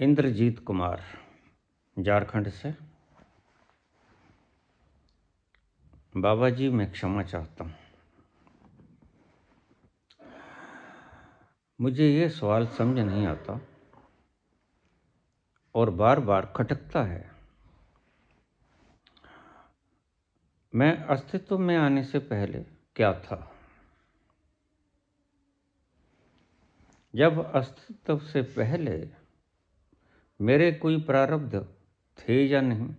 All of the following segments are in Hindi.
इंद्रजीत कुमार, झारखंड से। बाबा जी, मैं क्षमा चाहता हूँ। मुझे ये सवाल समझ नहीं आता और बार बार खटकता है। मैं अस्तित्व में आने से पहले क्या था? जब अस्तित्व से पहले मेरे कोई प्रारब्ध थे या नहीं?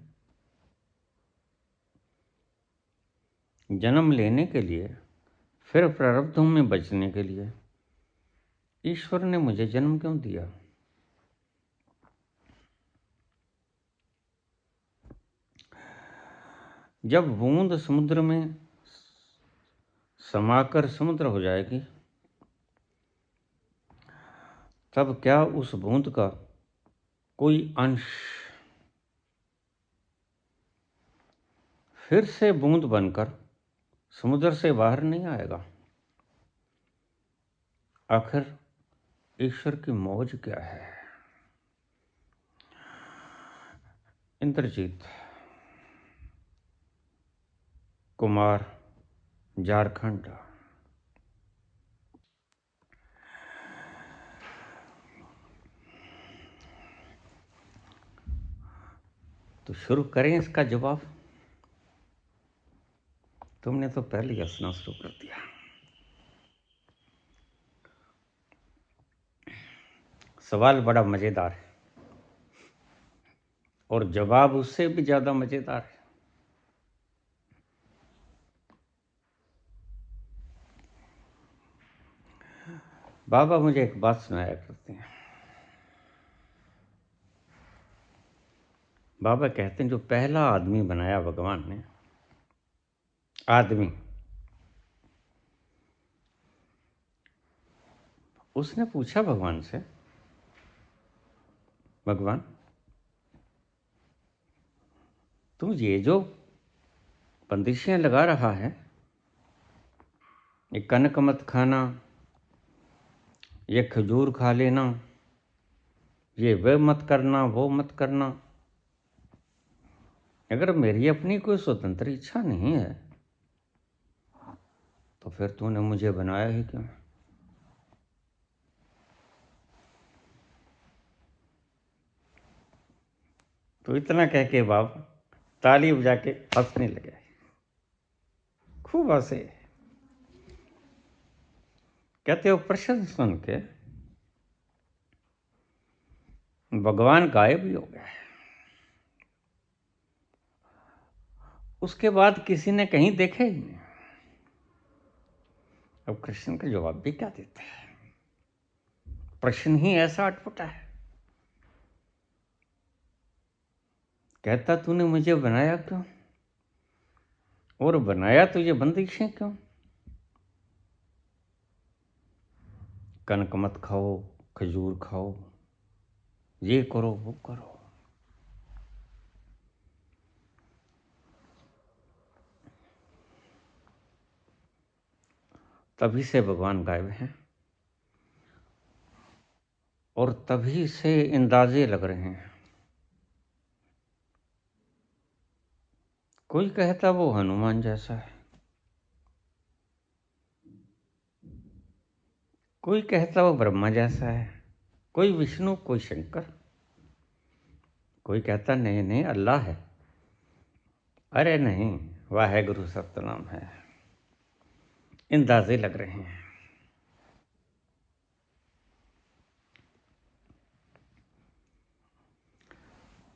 जन्म लेने के लिए, फिर प्रारब्धों में बचने के लिए ईश्वर ने मुझे जन्म क्यों दिया? जब बूंद समुद्र में समाकर समुद्र हो जाएगी, तब क्या उस बूंद का कोई अंश फिर से बूंद बनकर समुद्र से बाहर नहीं आएगा? आखिर ईश्वर की मौज क्या है? इंद्रजीत कुमार, झारखंड। तो शुरू करें इसका जवाब। तुमने तो पहले ही हंसना शुरू कर दिया। सवाल बड़ा मजेदार है और जवाब उससे भी ज्यादा मजेदार है। बाबा मुझे एक बात सुनाया करते हैं। बाबा कहते हैं, जो पहला आदमी बनाया भगवान ने, आदमी, उसने पूछा भगवान से, भगवान तू ये जो बंदिशें लगा रहा है, ये कनक मत खाना, ये खजूर खा लेना, ये वह मत करना, वो मत करना, अगर मेरी अपनी कोई स्वतंत्र इच्छा नहीं है तो फिर तूने मुझे बनाया ही क्यों? तो इतना कह के बाप ताली बजा के हंसने लगे, खूब हंसे। कहते हो प्रश्न सुन के भगवान गायब ही हो गया। उसके बाद किसी ने कहीं देखे ही नहीं। अब कृष्ण का जवाब भी क्या देता है? प्रश्न ही ऐसा अटपटा है। कहता तूने मुझे बनाया क्यों, और बनाया तुझे बंदिशें क्यों? कनक मत खाओ, खजूर खाओ, ये करो वो करो। तभी से भगवान गायब हैं और तभी से अंदाजे लग रहे हैं। कोई कहता वो हनुमान जैसा है, कोई कहता वो ब्रह्मा जैसा है, कोई विष्णु, कोई शंकर, कोई कहता नहीं नहीं अल्लाह है। अरे नहीं, वाहेगुरु सतनाम है। अंदाजे लग रहे हैं।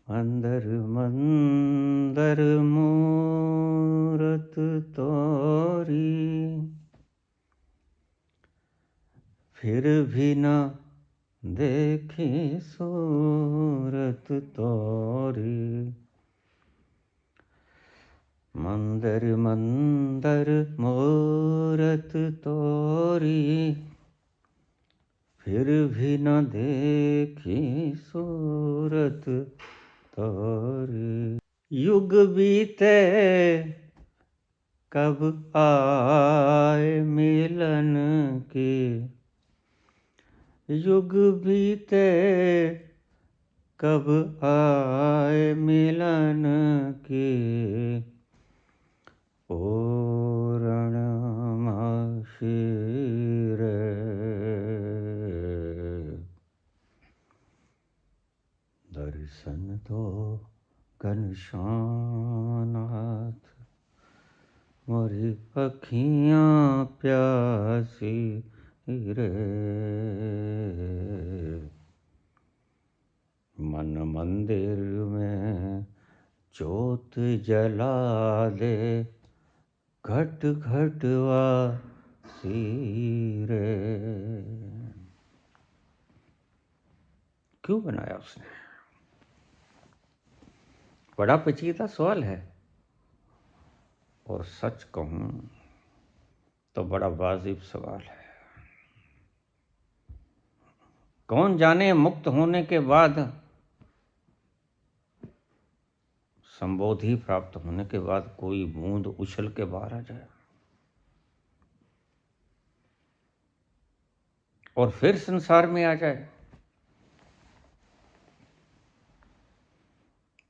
अंदर मंदर मूरत तोरी, फिर भी न देखी सूरत तोरी। मंदर मंदर मूरत तोरी, फिर भी न देखी सूरत तोरी। युग बीते कब आए मिलन की, युग बीते कब आए मिलन के पूर्ण शीर। दर्शन दो घनश्यामनाथ मोरी अखियाँ प्यासी रे। मन मंदिर में ज्योत जला दे घट घट वासी रे। क्यों बनाया उसने? बड़ा पेचीदा सवाल है, और सच कहूं तो बड़ा वाजिब सवाल है। कौन जाने मुक्त होने के बाद, संबोधि प्राप्त होने के बाद कोई बूंद उछल के बाहर आ जाए और फिर संसार में आ जाए,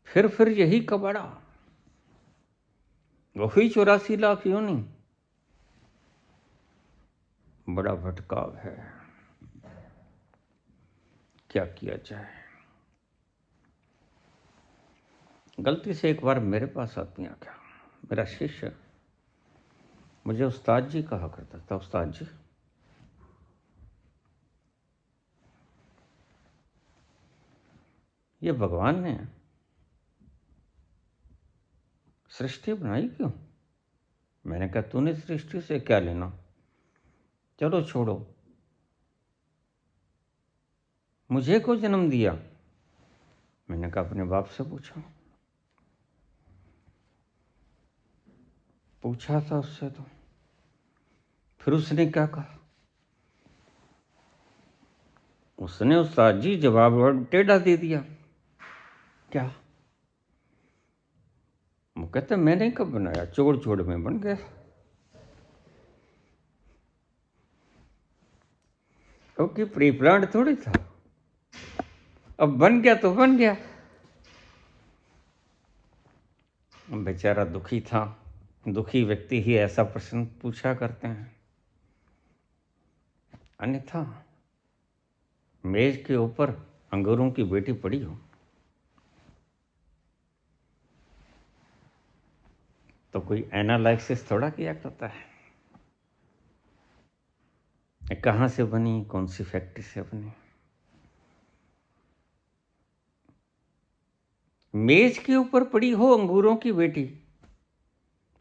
फिर यही कबाड़ा, वही 84 लाख योनि। बड़ा भटकाव है, क्या किया जाए। गलती से एक बार मेरे पास आदमी आ गया, मेरा शिष्य, मुझे उस्ताद जी कहा करता था। उस्ताद जी, ये भगवान ने सृष्टि बनाई क्यों? मैंने कहा तूने सृष्टि से क्या लेना, चलो छोड़ो, मुझे को जन्म दिया। मैंने कहा अपने बाप से पूछा था उससे। तो फिर उसने क्या कहा? उसने उस्ताद जी जवाब टेढ़ा दे दिया। क्या? वो कहते मैंने कब बनाया, चोड़ चोड़ में बन गया। क्योंकि प्री प्लान थोड़ी था, अब बन गया तो बन गया। बेचारा दुखी था। दुखी व्यक्ति ही ऐसा प्रश्न पूछा करते हैं, अन्यथा मेज के ऊपर अंगूरों की बेटी पड़ी हो तो कोई एनालिसिस थोड़ा किया करता है, कहाँ से बनी, कौन सी फैक्ट्री से बनी। मेज के ऊपर पड़ी हो अंगूरों की बेटी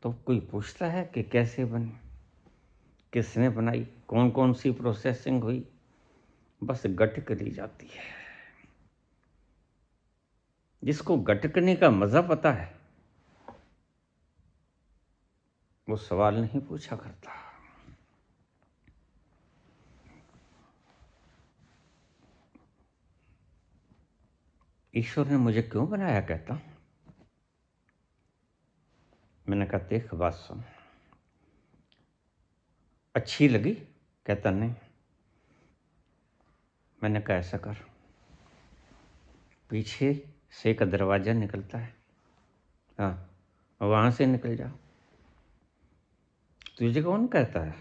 तो कोई पूछता है कि कैसे बनी, किसने बनाई, कौन कौन सी प्रोसेसिंग हुई? बस गटक दी जाती है। जिसको गटकने का मजा पता है वो सवाल नहीं पूछा करता। ईश्वर ने मुझे क्यों बनाया, कहता। मैंने कहा देख बात सुन, अच्छी लगी? कहता नहीं। मैंने कहा ऐसा कर, पीछे से एक दरवाजा निकलता है, हाँ वहां से निकल जा। तुझे कौन कहता है?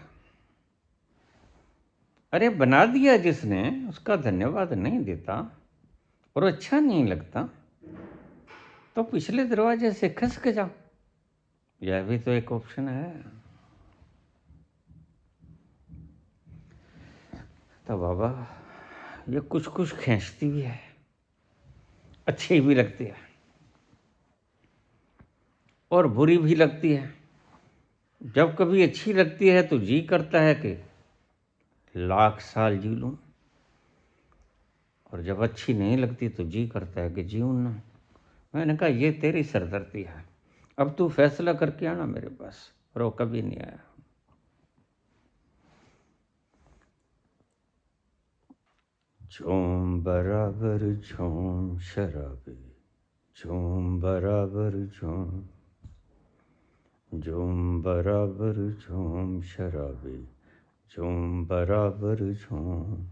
अरे बना दिया जिसने उसका धन्यवाद नहीं देता और अच्छा नहीं लगता तो पिछले दरवाजे से खस के जा, यह भी तो एक ऑप्शन है। तो बाबा ये कुछ कुछ खींचती भी है, अच्छी भी लगती है और बुरी भी लगती है। जब कभी अच्छी लगती है तो जी करता है कि लाख साल जी लूं, और जब अच्छी नहीं लगती तो जी करता है कि जीऊं ना। मैंने कहा ये तेरी सरदर्दी है, अब तू फैसला करके आना मेरे पास। और वो कभी नहीं आया। झूम बराबर झूम शराबी, झूम बराबर झूम, झूम बराबर झूम शराबी, झूम बराबर झूम।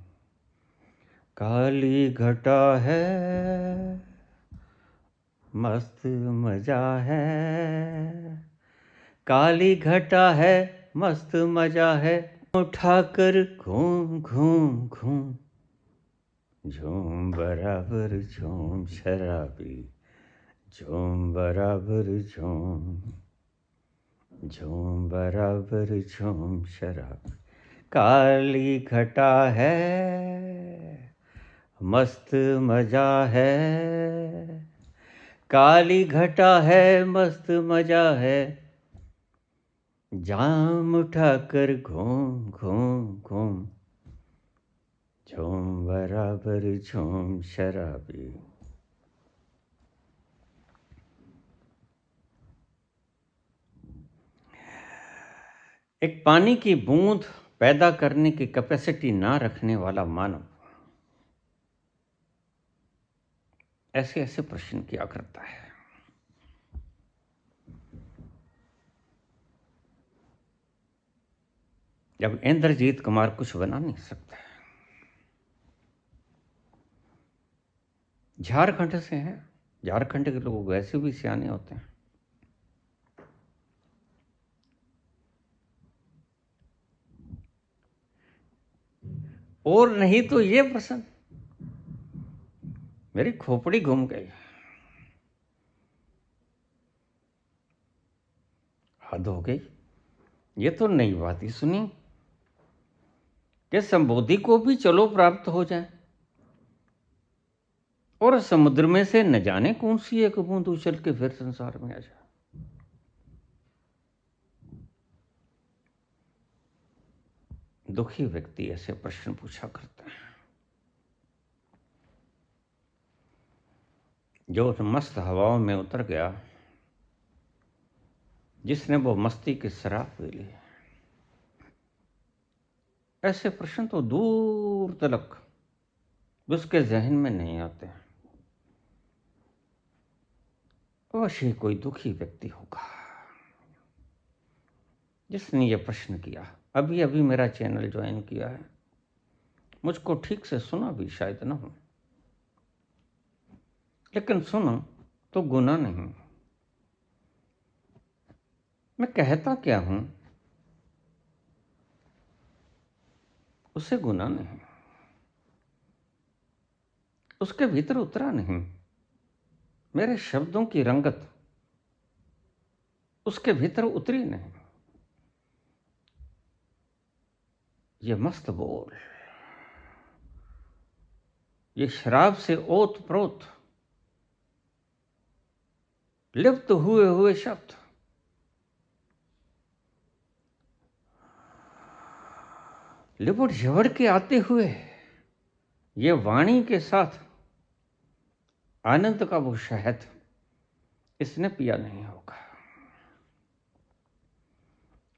काली घटा है मस्त मजा है, काली घटा है मस्त मजा है, उठाकर घूम घूम घूम, झूम बराबर झूम शराबी, झूम बराबर झूम, झूम बराबर झूम शराबी। काली घटा है मस्त मजा है, काली घटा है मस्त मजा है, जाम उठाकर घूम घूम घूम, झूम बराबर झूम शराबी। एक पानी की बूंद पैदा करने की कैपेसिटी ना रखने वाला मानव ऐसे ऐसे प्रश्न किया करता है। जब इंद्रजीत कुमार कुछ बना नहीं सकता, झारखंड से हैं, झारखंड के लोग वैसे भी सियाने होते हैं। और नहीं तो ये प्रश्न, मेरी खोपड़ी घूम गई, हद हो गई। ये तो नई बात ही सुनी कि संबोधि को भी चलो प्राप्त हो जाए और समुद्र में से न जाने कौन सी एक बूंद उछल के फिर संसार में आ जाए। दुखी व्यक्ति ऐसे प्रश्न पूछा करते हैं। जो मस्त हवाओं में उतर गया, जिसने वो मस्ती की शराब पी ली, ऐसे प्रश्न तो दूर तलक उसके जहन में नहीं आते। अवश्य ही कोई दुखी व्यक्ति होगा जिसने ये प्रश्न किया। अभी अभी मेरा चैनल ज्वाइन किया है, मुझको ठीक से सुना भी शायद ना हो, लेकिन सुनो तो गुनाह नहीं। मैं कहता क्या हूं उसे गुनाह नहीं, उसके भीतर उतरा नहीं। मेरे शब्दों की रंगत उसके भीतर उतरी नहीं। ये मस्त बोल, ये शराब से ओत प्रोत लिप्त हुए हुए शब्द, लिपट झपट के आते हुए ये वाणी के साथ आनंद का वो शहद इसने पिया नहीं होगा।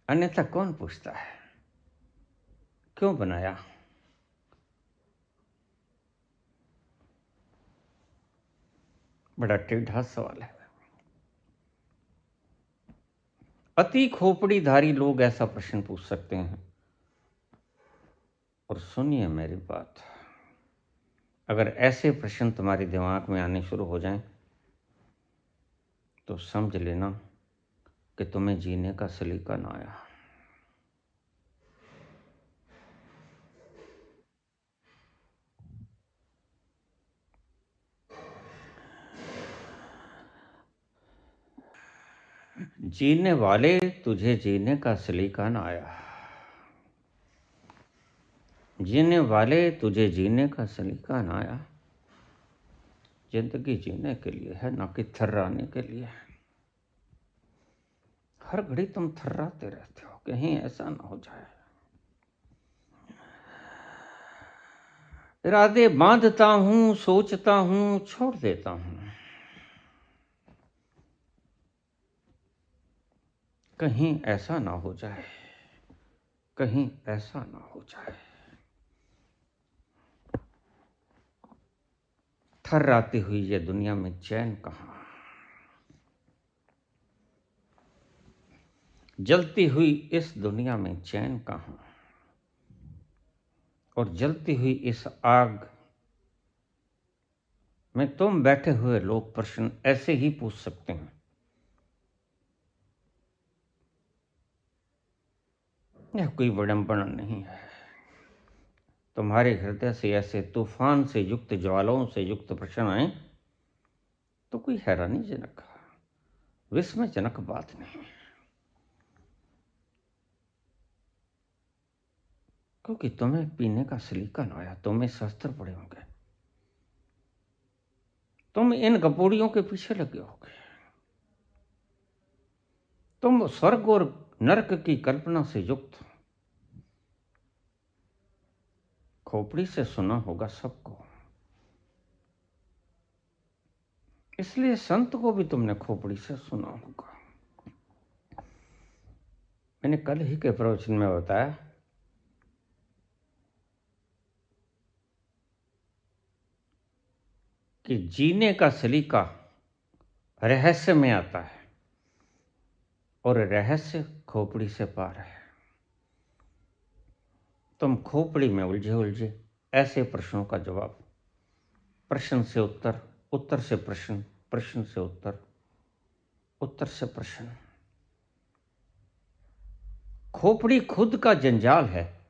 अन्यथा कौन पूछता है क्यों बनाया? बड़ा टेढ़ा सवाल है। अति खोपड़ीधारी लोग ऐसा प्रश्न पूछ सकते हैं। और सुनिए मेरी बात, अगर ऐसे प्रश्न तुम्हारे दिमाग में आने शुरू हो जाएं तो समझ लेना कि तुम्हें जीने का सलीका ना आया। जीने वाले तुझे जीने का सलीका ना आया, जीने वाले तुझे जीने का सलीका ना आया। जिंदगी जीने के लिए है, ना कि थर्राने के लिए। हर घड़ी तुम थर्राते रहते हो, कहीं ऐसा ना हो जाए। इरादे बांधता हूं, सोचता हूं, छोड़ देता हूं, कहीं ऐसा ना हो जाए, कहीं ऐसा ना हो जाए। थर्राती हुई ये दुनिया में चैन कहाँ, जलती हुई इस दुनिया में चैन कहाँ, और जलती हुई इस आग मैं तुम बैठे हुए लोग प्रश्न ऐसे ही पूछ सकते हैं। यह कोई विडंबना नहीं है। तुम्हारे हृदय से ऐसे तूफान से युक्त, ज्वालाओं से युक्त प्रश्न आए तो कोई हैरानीजनक, विस्मयजनक बात नहीं, क्योंकि तुम्हें पीने का सलीका न आया। तुम्हें शास्त्र पढ़े होंगे, तुम इन गपोड़ियों के पीछे लगे होगे, तुम स्वर्ग और नरक की कल्पना से युक्त, खोपड़ी से सुना होगा सबको। इसलिए संत को भी तुमने खोपड़ी से सुना होगा। मैंने कल ही के प्रवचन में बताया कि जीने का सलीका रहस्य में आता है और रहस्य खोपड़ी से पार है। तुम खोपड़ी में उलझे उलझे ऐसे प्रश्नों का जवाब, प्रश्न से उत्तर, उत्तर से प्रश्न, प्रश्न से उत्तर, उत्तर से प्रश्न। खोपड़ी खुद का जंजाल है,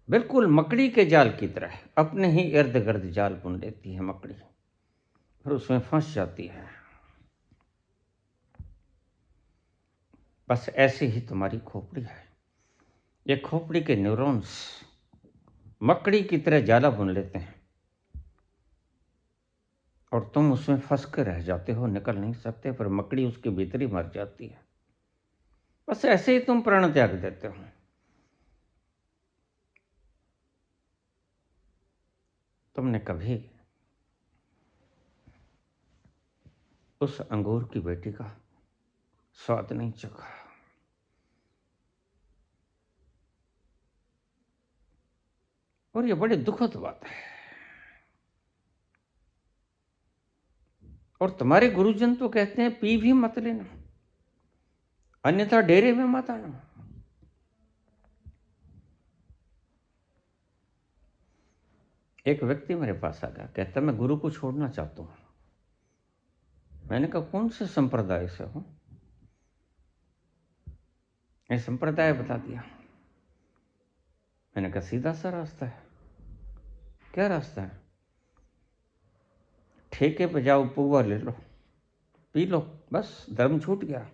बिल्कुल मकड़ी के जाल की तरह अपने ही इर्द गिर्द जाल बुन लेती है मकड़ी, फिर उसमें फंस जाती है। बस ऐसे ही तुम्हारी खोपड़ी है। ये खोपड़ी के न्यूरॉन्स मकड़ी की तरह जाला बुन लेते हैं और तुम उसमें फंस कर रह जाते हो, निकल नहीं सकते, फिर मकड़ी उसके भीतर ही मर जाती है। बस ऐसे ही तुम प्राण त्याग देते हो। तुमने कभी उस अंगूर की बेटी का स्वाद नहीं चखा, और ये बड़ी दुखद बात है। और तुम्हारे गुरुजन तो कहते हैं पी भी मत लेना, अन्यथा डेरे में मत आना। एक व्यक्ति मेरे पास आ गया, कहता मैं गुरु को छोड़ना चाहता हूं। मैंने कहा कौन से संप्रदाय से हो? ये संप्रदाय बता दिया। मैंने कहा सीधा सा रास्ता है। क्या रास्ता है? ठेके पे जाओ, पुआ ले लो, पी लो, बस धर्म छूट गया।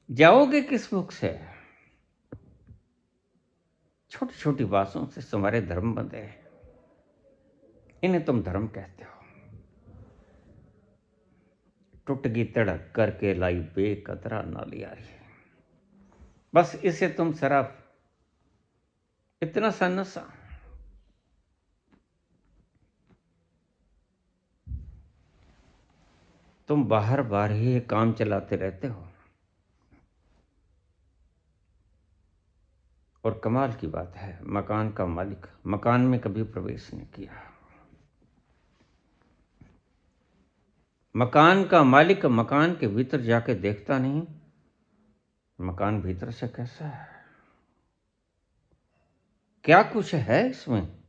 जाओगे किस मुख से? छोटी छोटी बातों से तुम्हारे धर्म बंधे हैं, इन्हें तुम धर्म कहते हो। टूटगी तड़क करके लाई बेकदरा नालियारी, बस इसे तुम शराब, इतना सा नशा। तुम बाहर बाहर ही काम चलाते रहते हो। और कमाल की बात है, मकान का मालिक मकान में कभी प्रवेश नहीं किया। मकान का मालिक मकान के भीतर जाके देखता नहीं, मकान भीतर से कैसा है, क्या कुछ है इसमें।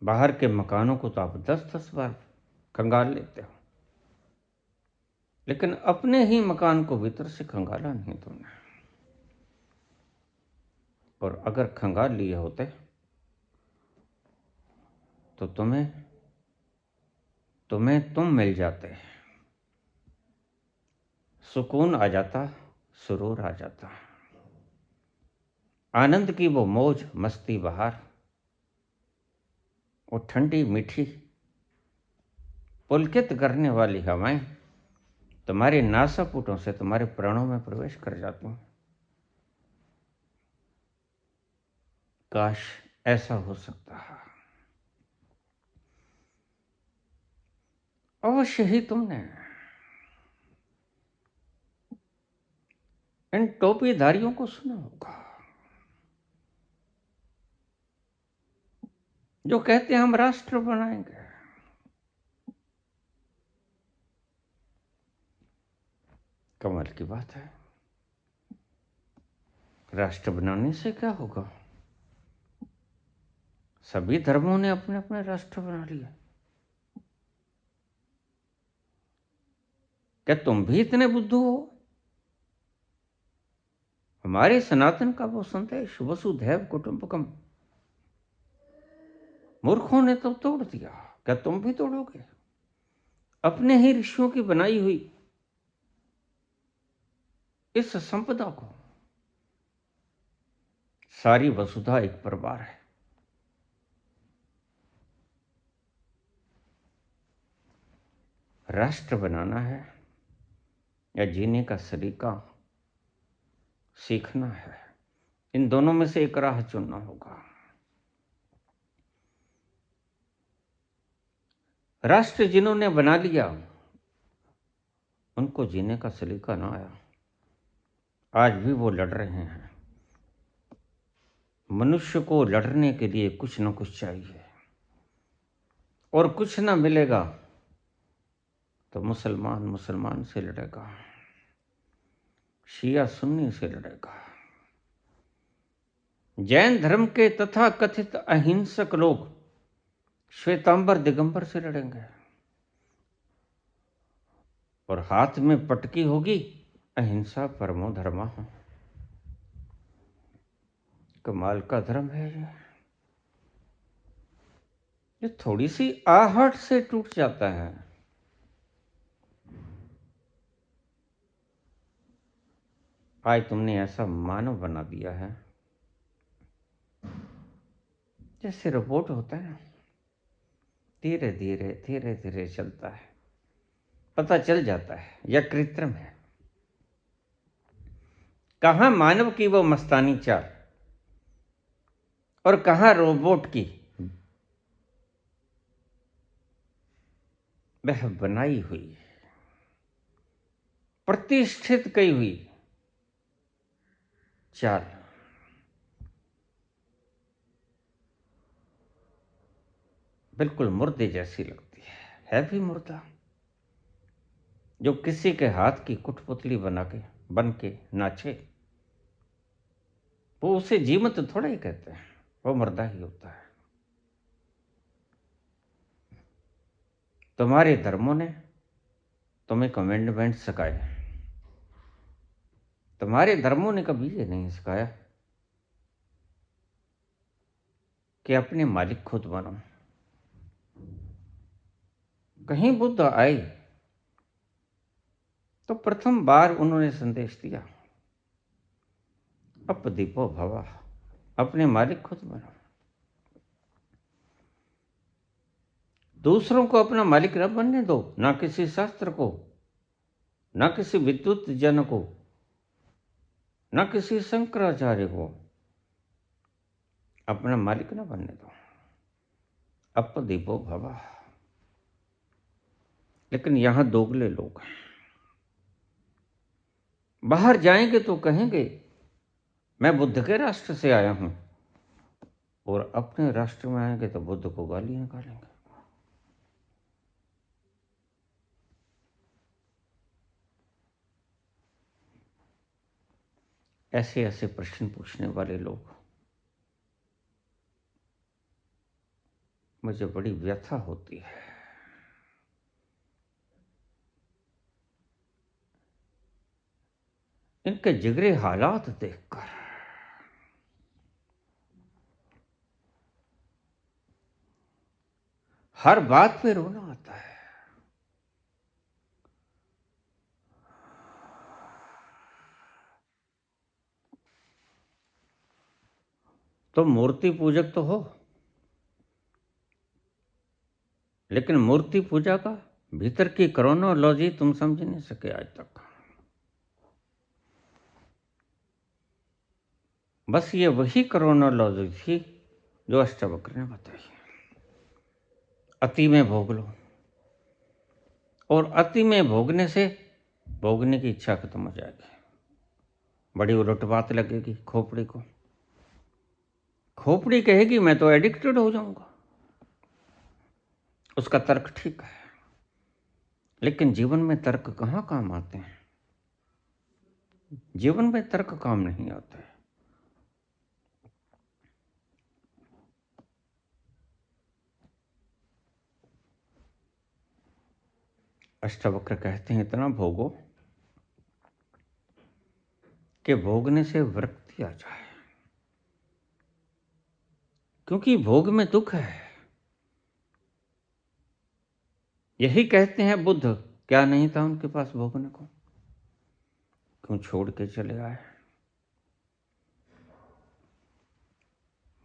बाहर के मकानों को तो आप 10-10 बार खंगाल लेते हो, लेकिन अपने ही मकान को भीतर से खंगाला नहीं तुमने। और अगर खंगाल लिए होते तो तुम मिल जाते, सुकून आ जाता, सुरूर आ जाता, आनंद की वो मौज मस्ती बहार, वो ठंडी मीठी पुलकित करने वाली हवाएं तुम्हारे नासापुटों से तुम्हारे प्राणों में प्रवेश कर जाती हैं। काश ऐसा हो सकता है। अवश्य ही तुमने इन टोपीधारियों को सुना होगा जो कहते हैं हम राष्ट्र बनाएंगे। कमाल की बात है, राष्ट्र बनाने से क्या होगा? सभी धर्मों ने अपने अपने राष्ट्र बना लिए। क्या तुम भी इतने बुद्धू हो? हमारे सनातन का वो संदेश वसुधैव कुटुंबकम मूर्खों ने तो तोड़ दिया, क्या तुम भी तोड़ोगे? अपने ही ऋषियों की बनाई हुई इस संपदा को। सारी वसुधा एक परिवार है। राष्ट्र बनाना है या जीने का सलीका सीखना है, इन दोनों में से एक राह चुनना होगा। राष्ट्र जिन्होंने बना लिया उनको जीने का सलीका ना आया, आज भी वो लड़ रहे हैं। मनुष्य को लड़ने के लिए कुछ न कुछ चाहिए, और कुछ ना मिलेगा तो मुसलमान मुसलमान से लड़ेगा, शिया सुन्नी से लड़ेगा। जैन धर्म के तथा कथित अहिंसक लोग श्वेतांबर दिगंबर से लड़ेंगे, और हाथ में पटकी होगी अहिंसा परमो धर्मा। कमाल का धर्म है ये थोड़ी सी आहट से टूट जाता है। आज तुमने ऐसा मानव बना दिया है जैसे रोबोट होता है, धीरे धीरे धीरे धीरे चलता है, पता चल जाता है यह कृत्रिम है। कहां मानव की वो मस्तानी चाल और कहां रोबोट की वह बनाई हुई प्रतिष्ठित की हुई चाल। बिल्कुल मुर्दे जैसी लगती है भी मुर्दा। जो किसी के हाथ की कुठपुतली बन के नाचे, वो उसे जीवंत थोड़ा ही कहते हैं, वो मुर्दा ही होता है। तुम्हारे धर्मों ने तुम्हें कमेंडमेंट सिखाए, तुम्हारे धर्मों ने कभी ये नहीं सिखाया कि अपने मालिक खुद बनो। कहीं बुद्ध आए तो प्रथम बार उन्होंने संदेश दिया, अपदीपो भवा, अपने मालिक खुद बनो। दूसरों को अपना मालिक न बनने दो, ना किसी शास्त्र को, ना किसी विद्युत जन को, ना किसी शंकराचार्य को अपना मालिक न बनने दो। अपदीपो भवा। लेकिन यहां दोगले लोग हैं, बाहर जाएंगे तो कहेंगे मैं बुद्ध के राष्ट्र से आया हूं, और अपने राष्ट्र में आएंगे तो बुद्ध को गालियां निकालेंगे। ऐसे ऐसे प्रश्न पूछने वाले लोग मुझे बड़ी व्यथा होती है। इनके जिगरे हालात देखकर हर बात पे रोना आता है। तो मूर्ति पूजक तो हो, लेकिन मूर्ति पूजा का भीतर की क्रोनोलॉजी तुम समझ नहीं सके आज तक। बस ये वही क्रोनोलॉजी थी जो अष्टावक्र ने बताई, अति में भोग लो, और अति में भोगने से भोगने की इच्छा खत्म हो जाएगी। बड़ी उलट बात लगेगी खोपड़ी को। खोपड़ी कहेगी मैं तो एडिक्टेड हो जाऊंगा, उसका तर्क ठीक है, लेकिन जीवन में तर्क कहां काम आते हैं? जीवन में तर्क काम नहीं आते। अष्टावक्र कहते हैं इतना भोगो कि भोगने से विरक्ति आ जाए, क्योंकि भोग में दुख है। यही कहते हैं बुद्ध, क्या नहीं था उनके पास भोगने को, क्यों छोड़ के चले आए।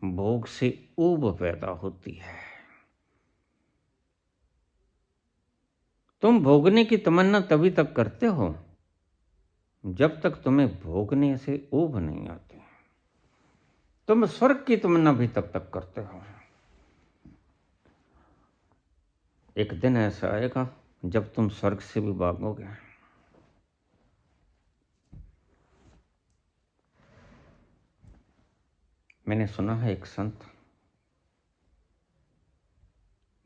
भोग से ऊब पैदा होती है। तुम भोगने की तमन्ना तभी तक करते हो जब तक तुम्हें भोगने से ऊब नहीं आती। तुम स्वर्ग की तमन्ना भी तब तक करते हो। एक दिन ऐसा आएगा जब तुम स्वर्ग से भी भागोगे। मैंने सुना है एक संत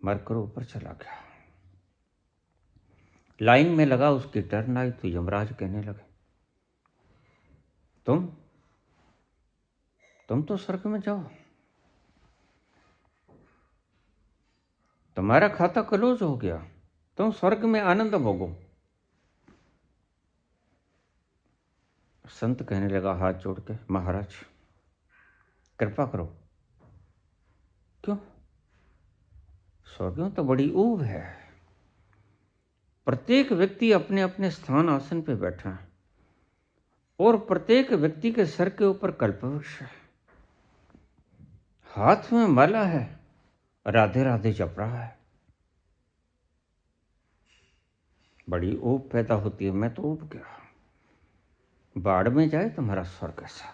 मरकर ऊपर चला गया, लाइन में लगा, उसकी टर्न आई तो यमराज कहने लगे, तुम तो स्वर्ग में जाओ, तुम्हारा खाता क्लोज हो गया, तुम स्वर्ग में आनंद भोगो। संत कहने लगा हाथ जोड़ के, महाराज कृपा करो। क्यों? स्वर्ग में तो बड़ी ऊब है। प्रत्येक व्यक्ति अपने अपने स्थान आसन पे बैठा है और प्रत्येक व्यक्ति के सर के ऊपर कल्पवृक्ष है, हाथ में माला है, राधे राधे जप रहा है। बड़ी ऊब पैदा होती है। मैं तो ऊब गया। बाढ़ में जाए तुम्हारा स्वर्ग ऐसा,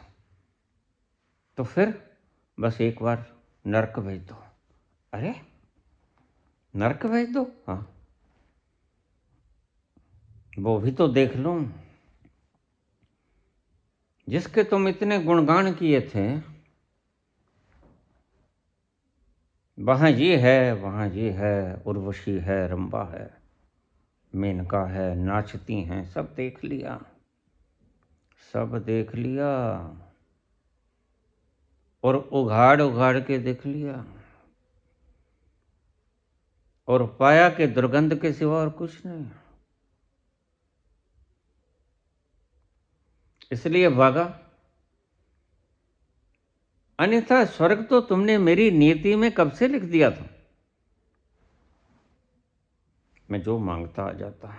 तो फिर बस एक बार नरक भेज दो। अरे नरक भेज दो? हाँ, वो भी तो देख लूं जिसके तुम इतने गुणगान किए थे। वहां ये है, वहां ये है, उर्वशी है, रंबा है, मेनका है, नाचती हैं, सब देख लिया, सब देख लिया और उघाड़ उघाड़ के देख लिया और पाया कि दुर्गंध के सिवा और कुछ नहीं। इसलिए भागा, अन्यथा स्वर्ग तो तुमने मेरी नीति में कब से लिख दिया था। मैं जो मांगता आ जाता,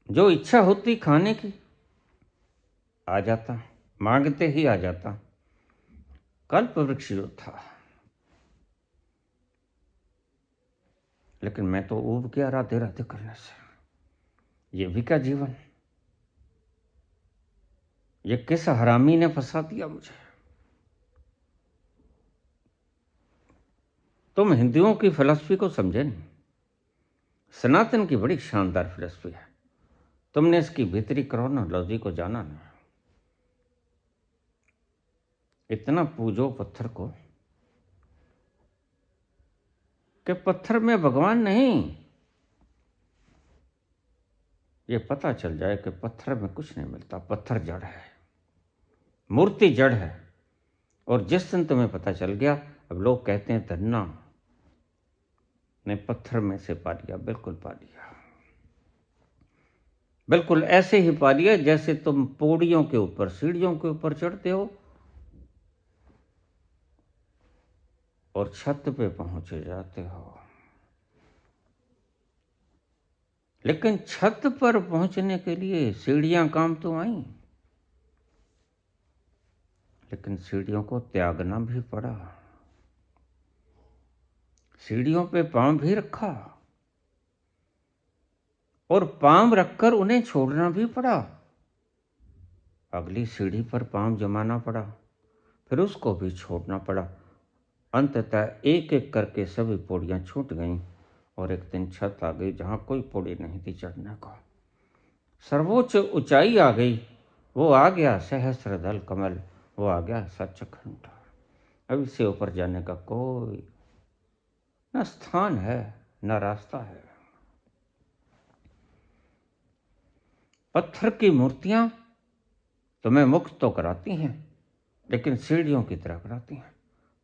जो इच्छा होती खाने की आ जाता, मांगते ही आ जाता। कल्प वृक्ष जो था, लेकिन मैं तो ऊब गया राधे राधे करने से। ये भी क्या जीवन, ये किस हरामी ने फंसा दिया मुझे। तुम हिंदुओं की फिलॉसफी को समझे नहीं। सनातन की बड़ी शानदार फिलॉसफी है, तुमने इसकी भीतरी क्रोनोलॉजी को जाना नहीं। इतना पूजो पत्थर को कि पत्थर में भगवान नहीं, ये पता चल जाए कि पत्थर में कुछ नहीं मिलता, पत्थर जड़ है, मूर्ति जड़ है। और जिस दिन तुम्हें पता चल गया, अब लोग कहते हैं धन्ना ने पत्थर में से पा लिया। बिल्कुल पा लिया, बिल्कुल ऐसे ही पा लिया जैसे तुम पौड़ियों के ऊपर, सीढ़ियों के ऊपर चढ़ते हो और छत पे पहुंचे जाते हो। लेकिन छत पर पहुंचने के लिए सीढ़ियां काम तो आई, लेकिन सीढ़ियों को त्यागना भी पड़ा। सीढ़ियों पे पांव भी रखा और पांव रखकर उन्हें छोड़ना भी पड़ा। अगली सीढ़ी पर पांव जमाना पड़ा, फिर उसको भी छोड़ना पड़ा। अंततः एक एक करके सभी पौड़ियां छूट गईं और एक दिन छत आ गई जहां कोई पौड़ी नहीं थी चढ़ने का। सर्वोच्च ऊंचाई आ गई, वो आ गया सहस्रदल कमल, वो आ गया सचखंड। अब इससे ऊपर जाने का कोई न स्थान है न रास्ता है। पत्थर की मूर्तियां तुम्हें मुक्त तो कराती हैं, लेकिन सीढ़ियों की तरह कराती हैं।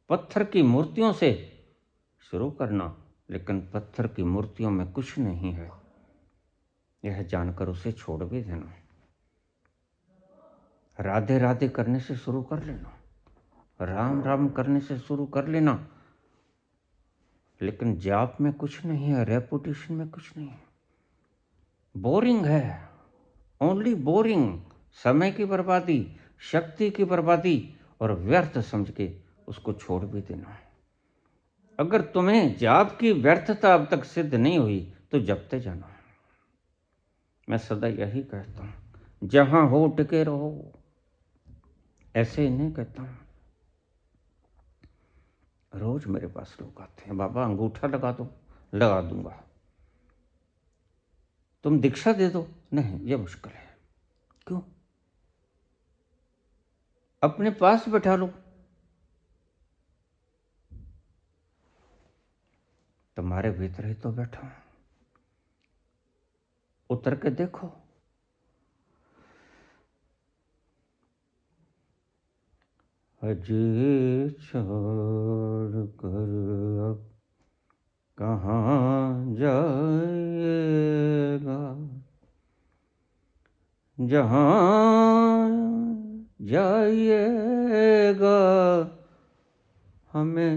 पत्थर की मूर्तियों से शुरू करना, लेकिन पत्थर की मूर्तियों में कुछ नहीं है, यह जानकर उसे छोड़ भी देना। राधे राधे करने से शुरू कर लेना, राम राम करने से शुरू कर लेना, लेकिन जाप में कुछ नहीं है, रेपुटेशन में कुछ नहीं है, बोरिंग है, ओनली बोरिंग। समय की बर्बादी, शक्ति की बर्बादी, और व्यर्थ समझ के उसको छोड़ भी देना। अगर तुम्हें जाप की व्यर्थता अब तक सिद्ध नहीं हुई तो जपते जाना। मैं सदा यही कहता हूं, जहां हो टिके रहो, ऐसे नहीं कहता हूं। रोज मेरे पास लोग आते हैं, बाबा अंगूठा लगा दो, लगा दूंगा। तुम दीक्षा दे दो, नहीं ये मुश्किल है। क्यों? अपने पास बैठा लो। तुम्हारे भीतर ही तो बैठा हूं, उतर के देखो। अजी छोड़ कर अब कहाँ जाएगा, जहाँ जाइएगा हमें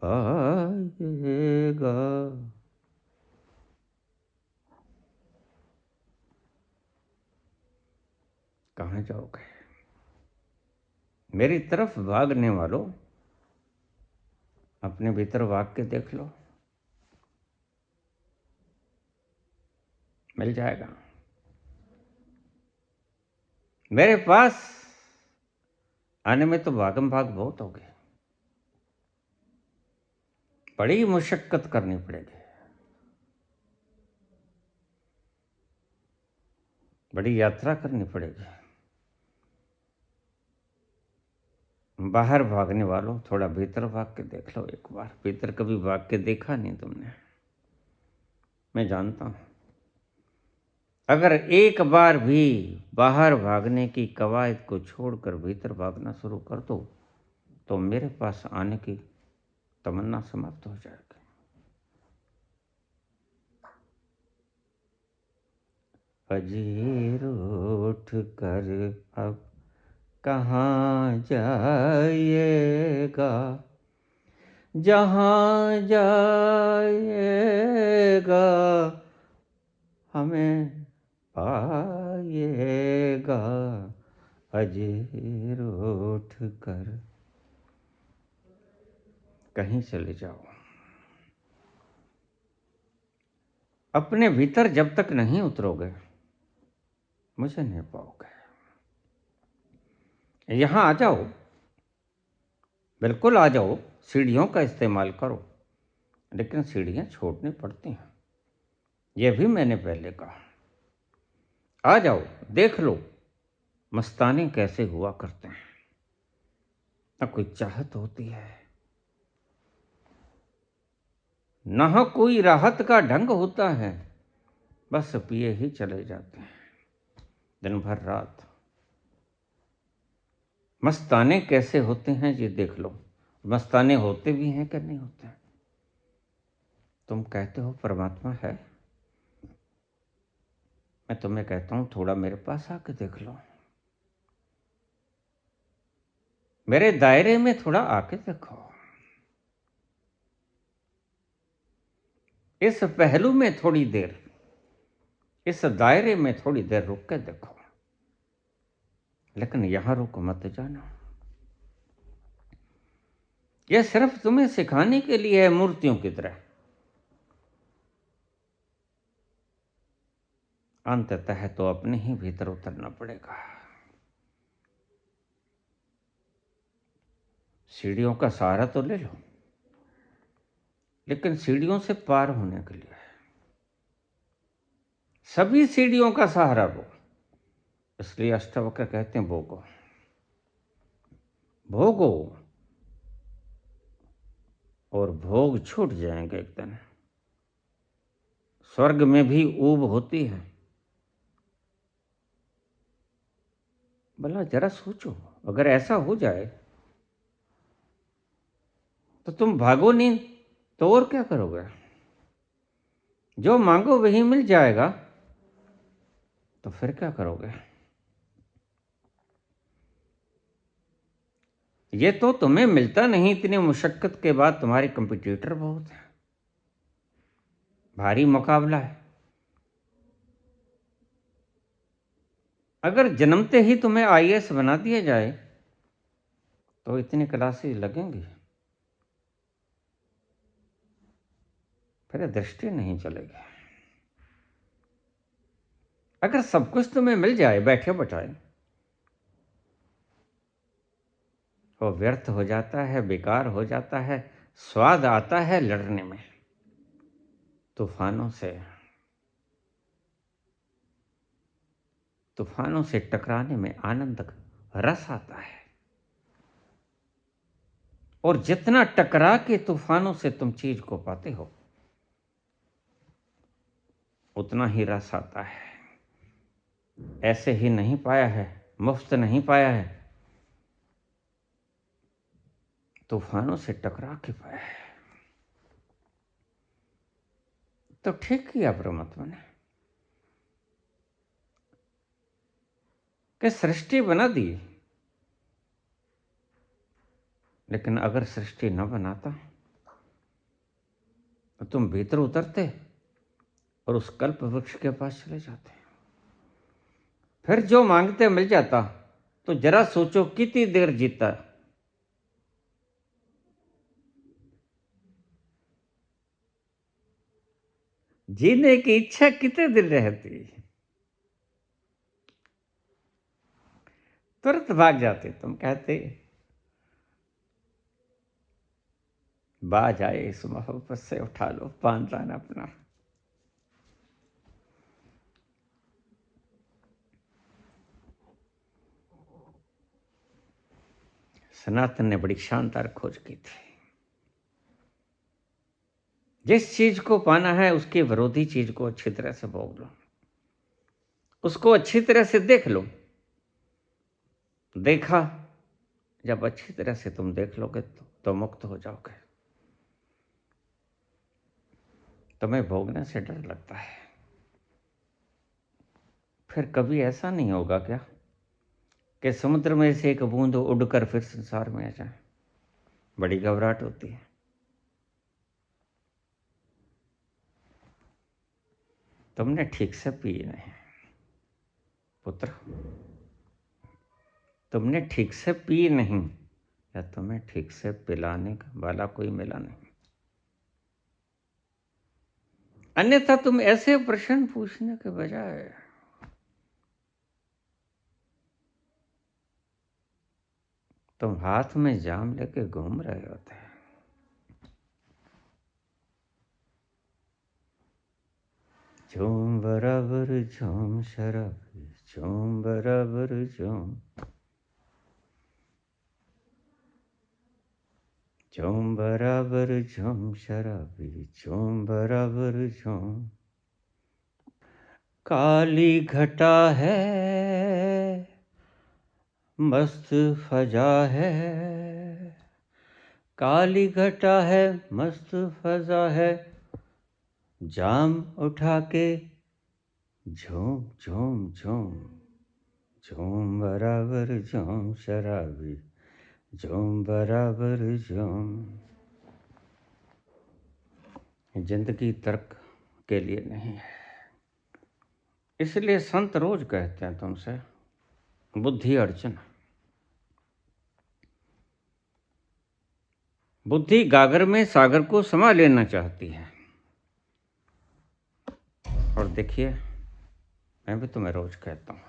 पाइएगा। कहाँ जाओगे? मेरी तरफ भागने वालों, अपने भीतर भाग के देख लो, मिल जाएगा। मेरे पास आने में तो भागम भाग बहुत हो गए, बड़ी मुशक्कत करनी पड़ेगी, बड़ी यात्रा करनी पड़ेगी। बाहर भागने वालों, थोड़ा भीतर भाग के देख लो एक बार। भीतर कभी भाग के देखा नहीं तुमने, मैं जानता हूं। अगर एक बार भी बाहर भागने की कवायद को छोड़कर भीतर भागना शुरू कर दो तो मेरे पास आने की तमन्ना समाप्त हो जाएगी। अजीर उठ कर अब कहाँ जाइएगा, जहाँ जाइएगा हमें पाइएगा। अजीर उठ कर कहीं चले जाओ, अपने भीतर जब तक नहीं उतरोगे मुझे नहीं पाओगे। यहां आ जाओ, बिल्कुल आ जाओ, सीढ़ियों का इस्तेमाल करो, लेकिन सीढ़ियां छोड़नी पड़ती हैं, यह भी मैंने पहले कहा। आ जाओ, देख लो मस्ताने कैसे हुआ करते हैं। न कोई चाहत होती है, न कोई राहत का ढंग होता है, बस पिए ही चले जाते हैं दिन भर रात। मस्ताने कैसे होते हैं ये देख लो, मस्ताने होते भी हैं कि नहीं होते। तुम कहते हो परमात्मा है, मैं तुम्हें कहता हूं थोड़ा मेरे पास आके देख लो, मेरे दायरे में थोड़ा आके देखो, इस पहलू में थोड़ी देर, इस दायरे में थोड़ी देर रुक के देखो, लेकिन यहां रुक मत जाना। यह सिर्फ तुम्हें सिखाने के लिए है, मूर्तियों की तरह। अंततः तो अपने ही भीतर उतरना पड़ेगा। सीढ़ियों का सहारा तो ले लो, लेकिन सीढ़ियों से पार होने के लिए सभी सीढ़ियों का सहारा लो। इसलिए अष्टावक्र कहते हैं भोगो, भोगो, और भोग छूट जाएंगे एक दिन। स्वर्ग में भी ऊब होती है। भला जरा सोचो, अगर ऐसा हो जाए तो तुम भागो नहीं तो और क्या करोगे? जो मांगो वही मिल जाएगा, तो फिर क्या करोगे? ये तो तुम्हें मिलता नहीं, इतनी मुशक्कत के बाद तुम्हारे कंपटीटर बहुत है, भारी मुकाबला है। अगर जन्मते ही तुम्हें आईएएस बना दिया जाए तो इतनी क्लासेस लगेंगी, फिर दृष्टि नहीं चलेगी। अगर सब कुछ तुम्हें मिल जाए बैठे बैठाए, वो व्यर्थ हो जाता है, बेकार हो जाता है। स्वाद आता है लड़ने में, तूफानों से टकराने में आनंद रस आता है। और जितना टकरा के तूफानों से तुम चीज को पाते हो, उतना ही रस आता है। ऐसे ही नहीं पाया है, मुफ्त नहीं पाया है, तूफानों से टकरा के पाया है। तो ठीक किया परमात्मा ने कि सृष्टि बना दी। लेकिन अगर सृष्टि न बनाता तो तुम भीतर उतरते और उस कल्प वृक्ष के पास चले जाते, फिर जो मांगते मिल जाता। तो जरा सोचो कितनी देर जीता। जीने की इच्छा कितने दिन रहती, तुरंत भाग जाते। तुम कहते बाज आए इस मोहब्बत से, उठा लो पानदान अपना। सनातन ने बड़ी शानदार खोज की थी। जिस चीज को पाना है उसके विरोधी चीज को अच्छी तरह से भोग लो, उसको अच्छी तरह से देख लो। देखा, जब अच्छी तरह से तुम देख लोगे तो मुक्त हो जाओगे। तुम्हें भोगने से डर लगता है, फिर कभी ऐसा नहीं होगा क्या कि समुद्र में से एक बूंद उड़कर फिर संसार में आ जाए? बड़ी घबराहट होती है। तुमने ठीक से पी नहीं पुत्र, तुमने ठीक से पी नहीं, या तुम्हें ठीक से पिलाने वाला कोई मिला नहीं। अन्यथा तुम ऐसे प्रश्न पूछने के बजाय तुम हाथ में जाम लेके घूम रहे होते हैं। झूम बराबर झूम शराबी, झूम बराबर झूम, झूम बराबर झूम शराबी, झूम बराबर झूम। काली घटा है मस्त फजा है, काली घटा है मस्त फजा है, जाम उठा के झूम झूम झूम, झूम बराबर झूम शराबी, झूम बराबर झूम। जिंदगी तर्क के लिए नहीं है। इसलिए संत रोज कहते हैं तुमसे, बुद्धि अर्चन। बुद्धि गागर में सागर को समा लेना चाहती है। और देखिए, मैं भी तुम्हें रोज कहता हूं,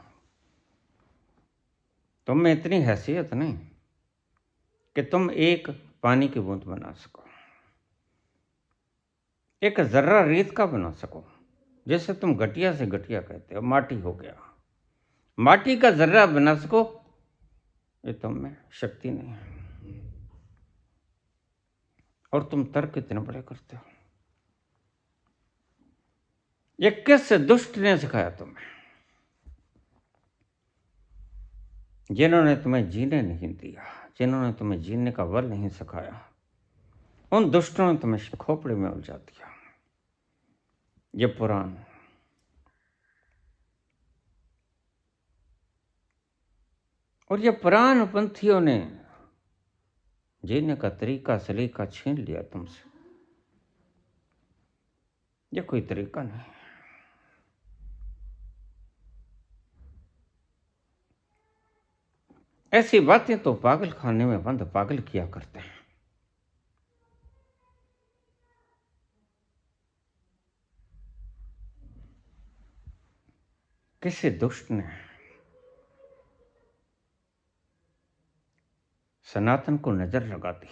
तुम में इतनी हैसियत नहीं कि तुम एक पानी की बूंद बना सको, एक जर्रा रेत का बना सको। जैसे तुम गटिया से गटिया कहते हो, माटी हो गया, माटी का जर्रा बना सको, ये तुम में शक्ति नहीं है। और तुम तर्क इतने बड़े करते हो। ये किस दुष्ट ने सिखाया तुम्हें? जिन्होंने तुम्हें जीने नहीं दिया, जिन्होंने तुम्हें जीने का बल नहीं सिखाया, उन दुष्टों ने तुम्हें खोपड़े में उलझा दिया। ये पुराण, और ये पुराण पंथियों ने जीने का तरीका सलीका छीन लिया तुमसे। ये कोई तरीका नहीं। ऐसी बातें तो पागल खाने में बंद पागल किया करते हैं। किसी दुष्ट ने सनातन को नजर लगा दी,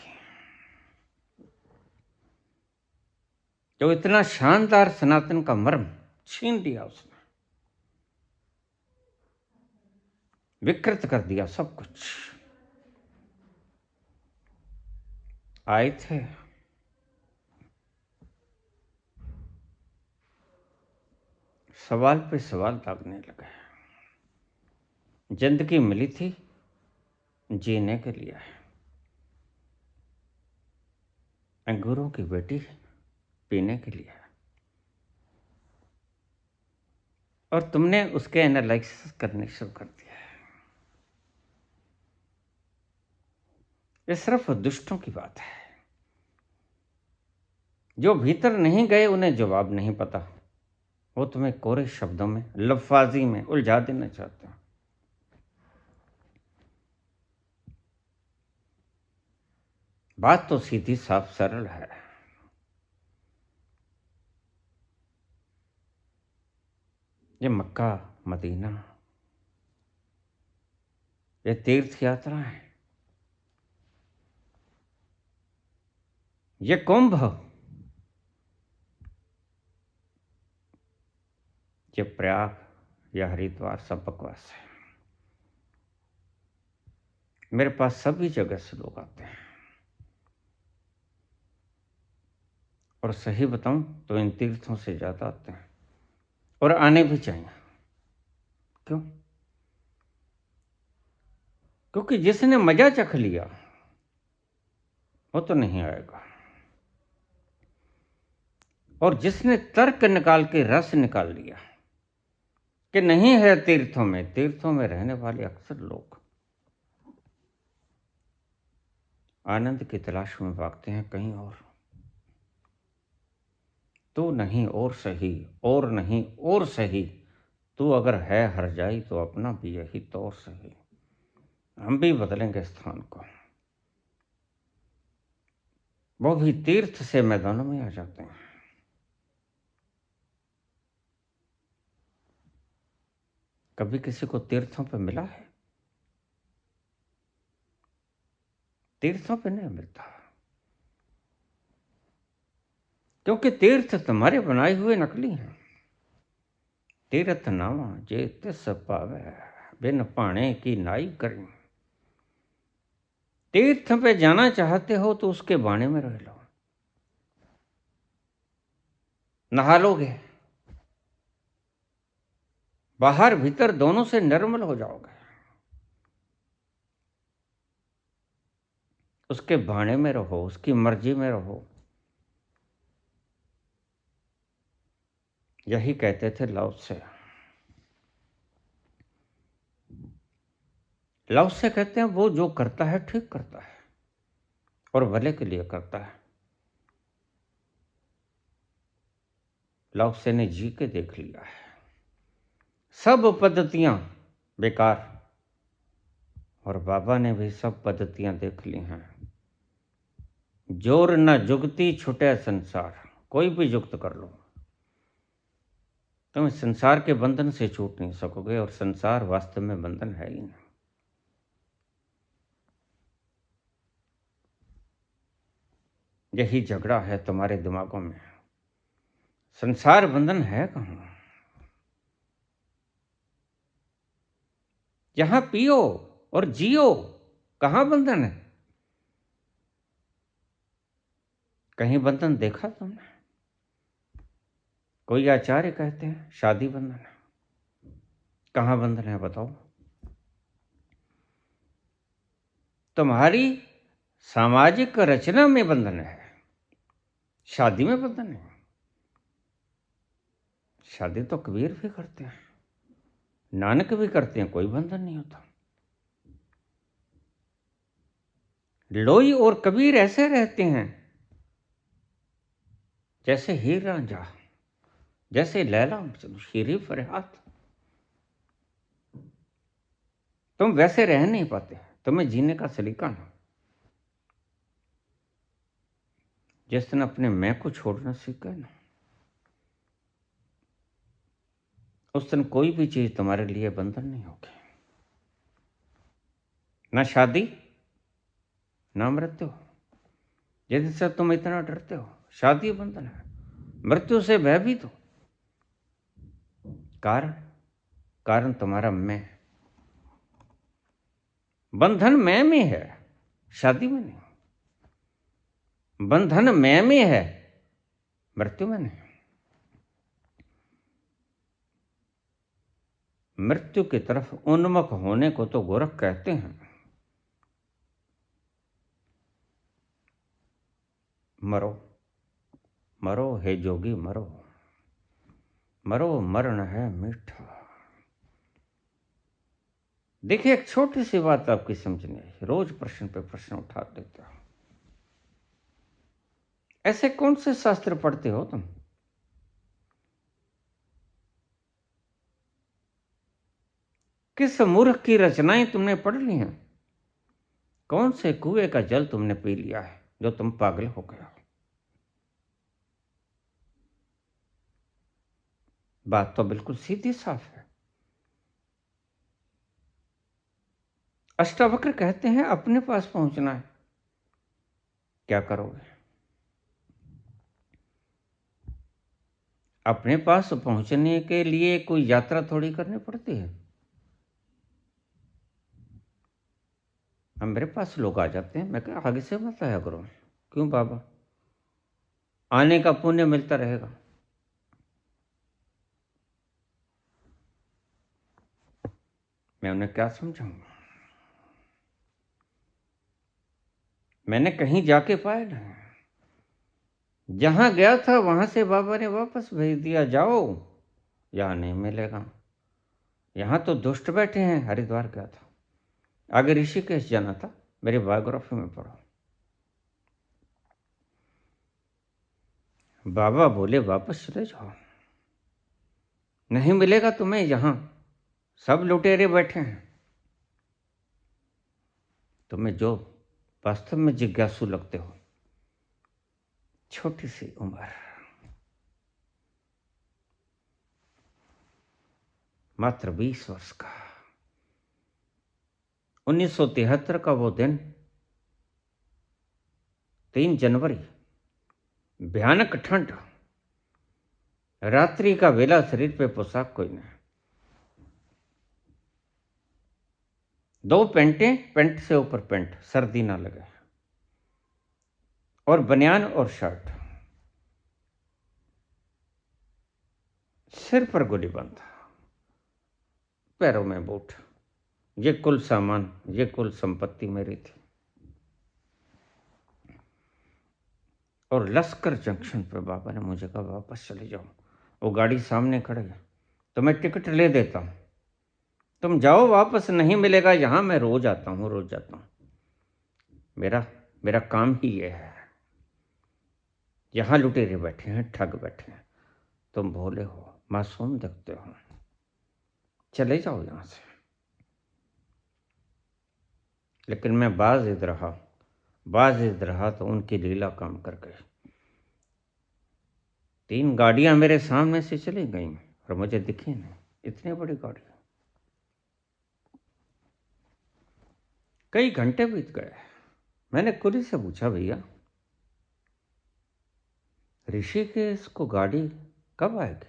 जो इतना शानदार सनातन का मर्म छीन लिया उसने, विकृत कर दिया सब कुछ। आए थे सवाल पे सवाल दागने लगे। जिंदगी मिली थी जीने के लिए, अंगूरों की बेटी पीने के लिए, और तुमने उसके एनालिसिस करने शुरू कर दिया। ये सिर्फ दुष्टों की बात है। जो भीतर नहीं गए उन्हें जवाब नहीं पता, वो तुम्हें कोरे शब्दों में लफ्ज़ी में उलझा देना चाहते हैं। बात तो सीधी साफ सरल है। ये मक्का मदीना, ये तीर्थ यात्रा है, ये कुंभ, ये प्रयाग या हरिद्वार सब बकवास है। मेरे पास सभी जगह से लोग आते हैं, और सही बताऊं तो इन तीर्थों से ज्यादा आते हैं, और आने भी चाहिए। क्यों? क्योंकि जिसने मजा चख लिया वो तो नहीं आएगा, और जिसने तर्क निकाल के रस निकाल लिया कि नहीं है तीर्थों में रहने वाले अक्सर लोग आनंद की तलाश में भागते हैं कहीं और। तू नहीं और सही, और नहीं और सही, तू अगर है हर जाई तो अपना भी यही तौर सही। हम भी बदलेंगे स्थान को, वो भी तीर्थ से मैदानों में आ जाते हैं। कभी किसी को तीर्थों पे मिला है? तीर्थों पे नहीं मिलता, क्योंकि तीर्थ तुम्हारे बनाए हुए नकली हैं। तीर्थ नावा जे तिस पावे, बिन पाने की नाई करी। तीर्थ पे जाना चाहते हो तो उसके बाणे में रह लो, नहा लोगे, बाहर भीतर दोनों से निर्मल हो जाओगे। उसके बाणे में रहो, उसकी मर्जी में रहो। यही कहते थे लाओ से। लाओ से कहते हैं वो जो करता है ठीक करता है और भले के लिए करता है। लाओ से ने जी के देख लिया है, सब पद्धतियां बेकार, और बाबा ने भी सब पद्धतियां देख ली हैं। जोर न जुगती छुटे संसार, कोई भी जुक्त कर लो, तुम संसार के बंधन से छूट नहीं सकोगे, और संसार वास्तव में बंधन है ही नहीं। यही झगड़ा है तुम्हारे दिमागों में। संसार बंधन है कहां? यहां पियो और जियो, कहां बंधन है? कहीं बंधन देखा तुमने? कोई आचार्य कहते हैं शादी बंधन है, कहां बंधन है बताओ? तुम्हारी सामाजिक रचना में बंधन है, शादी में बंधन है। शादी तो कबीर भी करते हैं, नानक भी करते हैं, कोई बंधन नहीं होता। लोई और कबीर ऐसे रहते हैं जैसे हीर रांझा, जैसे लैला मजनू, शीरी फरियाद। तुम वैसे रह नहीं पाते, तुम्हें जीने का सलीका ना। जिस दिन अपने मैं को छोड़ना सीखा ना, उस दिन कोई भी चीज तुम्हारे लिए बंधन नहीं होगी। ना शादी, ना मृत्यु। जिनसे तुम इतना डरते हो, शादी बंधन है, मृत्यु से भयभीत हो। कारण तुम्हारा मैं। बंधन मैं में है, शादी में नहीं। बंधन मैं में है, मृत्यु में नहीं। मृत्यु की तरफ उन्मुख होने को तो गोरख कहते हैं। मरो मरो हे जोगी मरो, मरो मरण है मीठा। देखिए, एक छोटी सी बात आपकी समझनी है, रोज प्रश्न पे प्रश्न उठा देते हो। ऐसे कौन से शास्त्र पढ़ते हो तुम? किस मूर्ख की रचनाएं तुमने पढ़ ली हैं? कौन से कुएं का जल तुमने पी लिया है जो तुम पागल हो गए हो? बात तो बिल्कुल सीधी साफ है। अष्टावक्र कहते हैं अपने पास पहुंचना है, क्या करोगे? अपने पास पहुंचने के लिए कोई यात्रा थोड़ी करनी पड़ती है। अब मेरे पास लोग आ जाते हैं, मैं कहा आगे से मत आया करो। क्यों बाबा? आने का पुण्य मिलता रहेगा। मैं उन्हें क्या समझाऊंगा? मैंने कहीं जाके पाया नहीं, जहां गया था वहां से बाबा ने वापस भेज दिया, जाओ, यहां नहीं मिलेगा। यहां तो दुष्ट बैठे हैं। हरिद्वार गया था, आगे ऋषिकेश जाना था, मेरी बायोग्राफी में पढ़ो। बाबा बोले वापस चले जाओ, नहीं मिलेगा तुम्हें, यहां सब लुटेरे बैठे हैं। तुम्हें जो वास्तव में जिज्ञासु लगते हो, छोटी सी उम्र, मात्र 20 वर्ष का, 1973 का वो दिन, 3 जनवरी, भयानक ठंड, रात्रि का वेला, शरीर पे पोशाक कोई नहीं, 2 पेंटें, पेंट से ऊपर पेंट, सर्दी ना लगे, और बनियान और शर्ट, सिर पर गोली बंद, पैरों में बूट। ये कुल सामान, ये कुल संपत्ति मेरी थी। और लश्कर जंक्शन पर बाबा ने मुझे कहा वापस चले जाओ, वो गाड़ी सामने खड़ी है, तो मैं टिकट ले देता हूँ, तुम जाओ, वापस नहीं मिलेगा। यहाँ मैं रोज आता हूँ, रोज जाता हूँ, मेरा काम ही ये है। यहाँ लुटेरे बैठे हैं, ठग बैठे हैं, तुम भोले हो, मासूम दिखते हो, चले जाओ यहाँ से। लेकिन मैं बाज़िद रहा तो उनकी लीला काम कर गई। 3 गाड़ियां मेरे सामने से चली गईं और मुझे दिखी नहीं, इतनी बड़ी गाड़ी। कई घंटे बीत गए। मैंने कुली से पूछा, भैया ऋषिकेश को गाड़ी कब आएगी?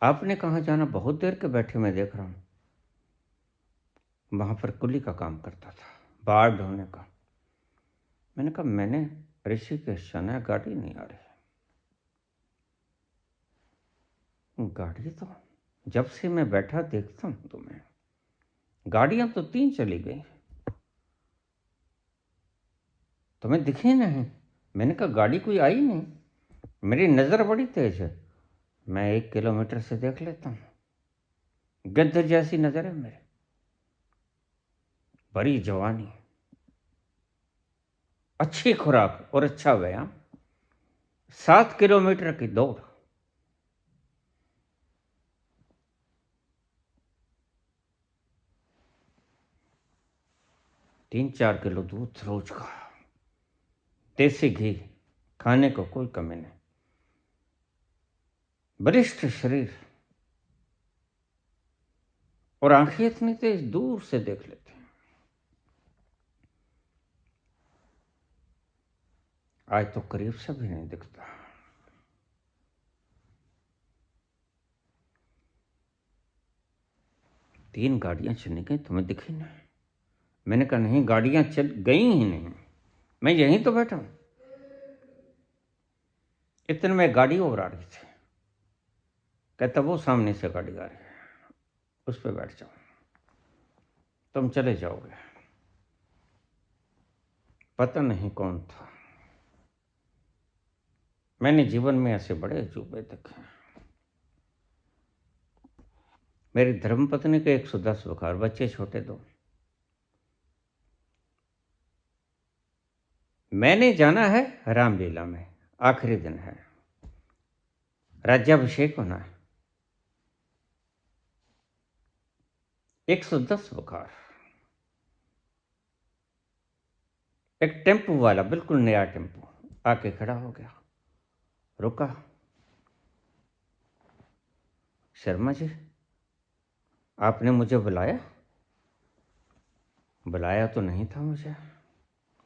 आपने कहाँ जाना? बहुत देर के बैठे मैं देख रहा हूँ। वहां पर कुली का काम करता था, बाढ़ ढोने का। मैंने कहा मैंने ऋषिकेश जाना है, गाड़ी नहीं आ रही। गाड़ी तो जब से मैं बैठा देखता हूँ तुम्हें, गाड़ियां तो 3 चली गई, तुम्हें दिखे नहीं। मैंने कहा गाड़ी कोई आई नहीं, मेरी नज़र बड़ी तेज है। मैं 1 किलोमीटर से देख लेता हूँ, गद्दर जैसी नजर है मेरे, बड़ी जवानी, अच्छी खुराक और अच्छा व्यायाम, 7 किलोमीटर की दौड़, तीन 4 किलो दूध रोज का, देसी घी, खाने को कोई कमी नहीं, वरिष्ठ शरीर, और आंखें इतनी तेज, दूर से देख लेते हैं। आज तो करीब से भी नहीं दिखता। तीन गाड़ियां चली गई, तुम्हें दिखी नहीं? मैंने कहा नहीं, गाड़ियां चल गई ही नहीं, मैं यहीं तो बैठा हूं। इतने में गाड़ी और आ रही थी, कहता वो सामने से गाड़ी आ रही है, उस पर बैठ जाओ, तुम चले जाओगे। पता नहीं कौन था, मैंने जीवन में ऐसे बड़े अजूबे देखे। मेरी धर्मपत्नी के 110 बुखार, बच्चे छोटे 2। मैंने जाना है रामलीला में, आखिरी दिन है, राज्याभिषेक होना है, 110 बुखार। एक टेम्पो वाला, बिल्कुल नया टेम्पो, आके खड़ा हो गया, रुका। शर्मा जी, आपने मुझे बुलाया? बुलाया तो नहीं था मुझे,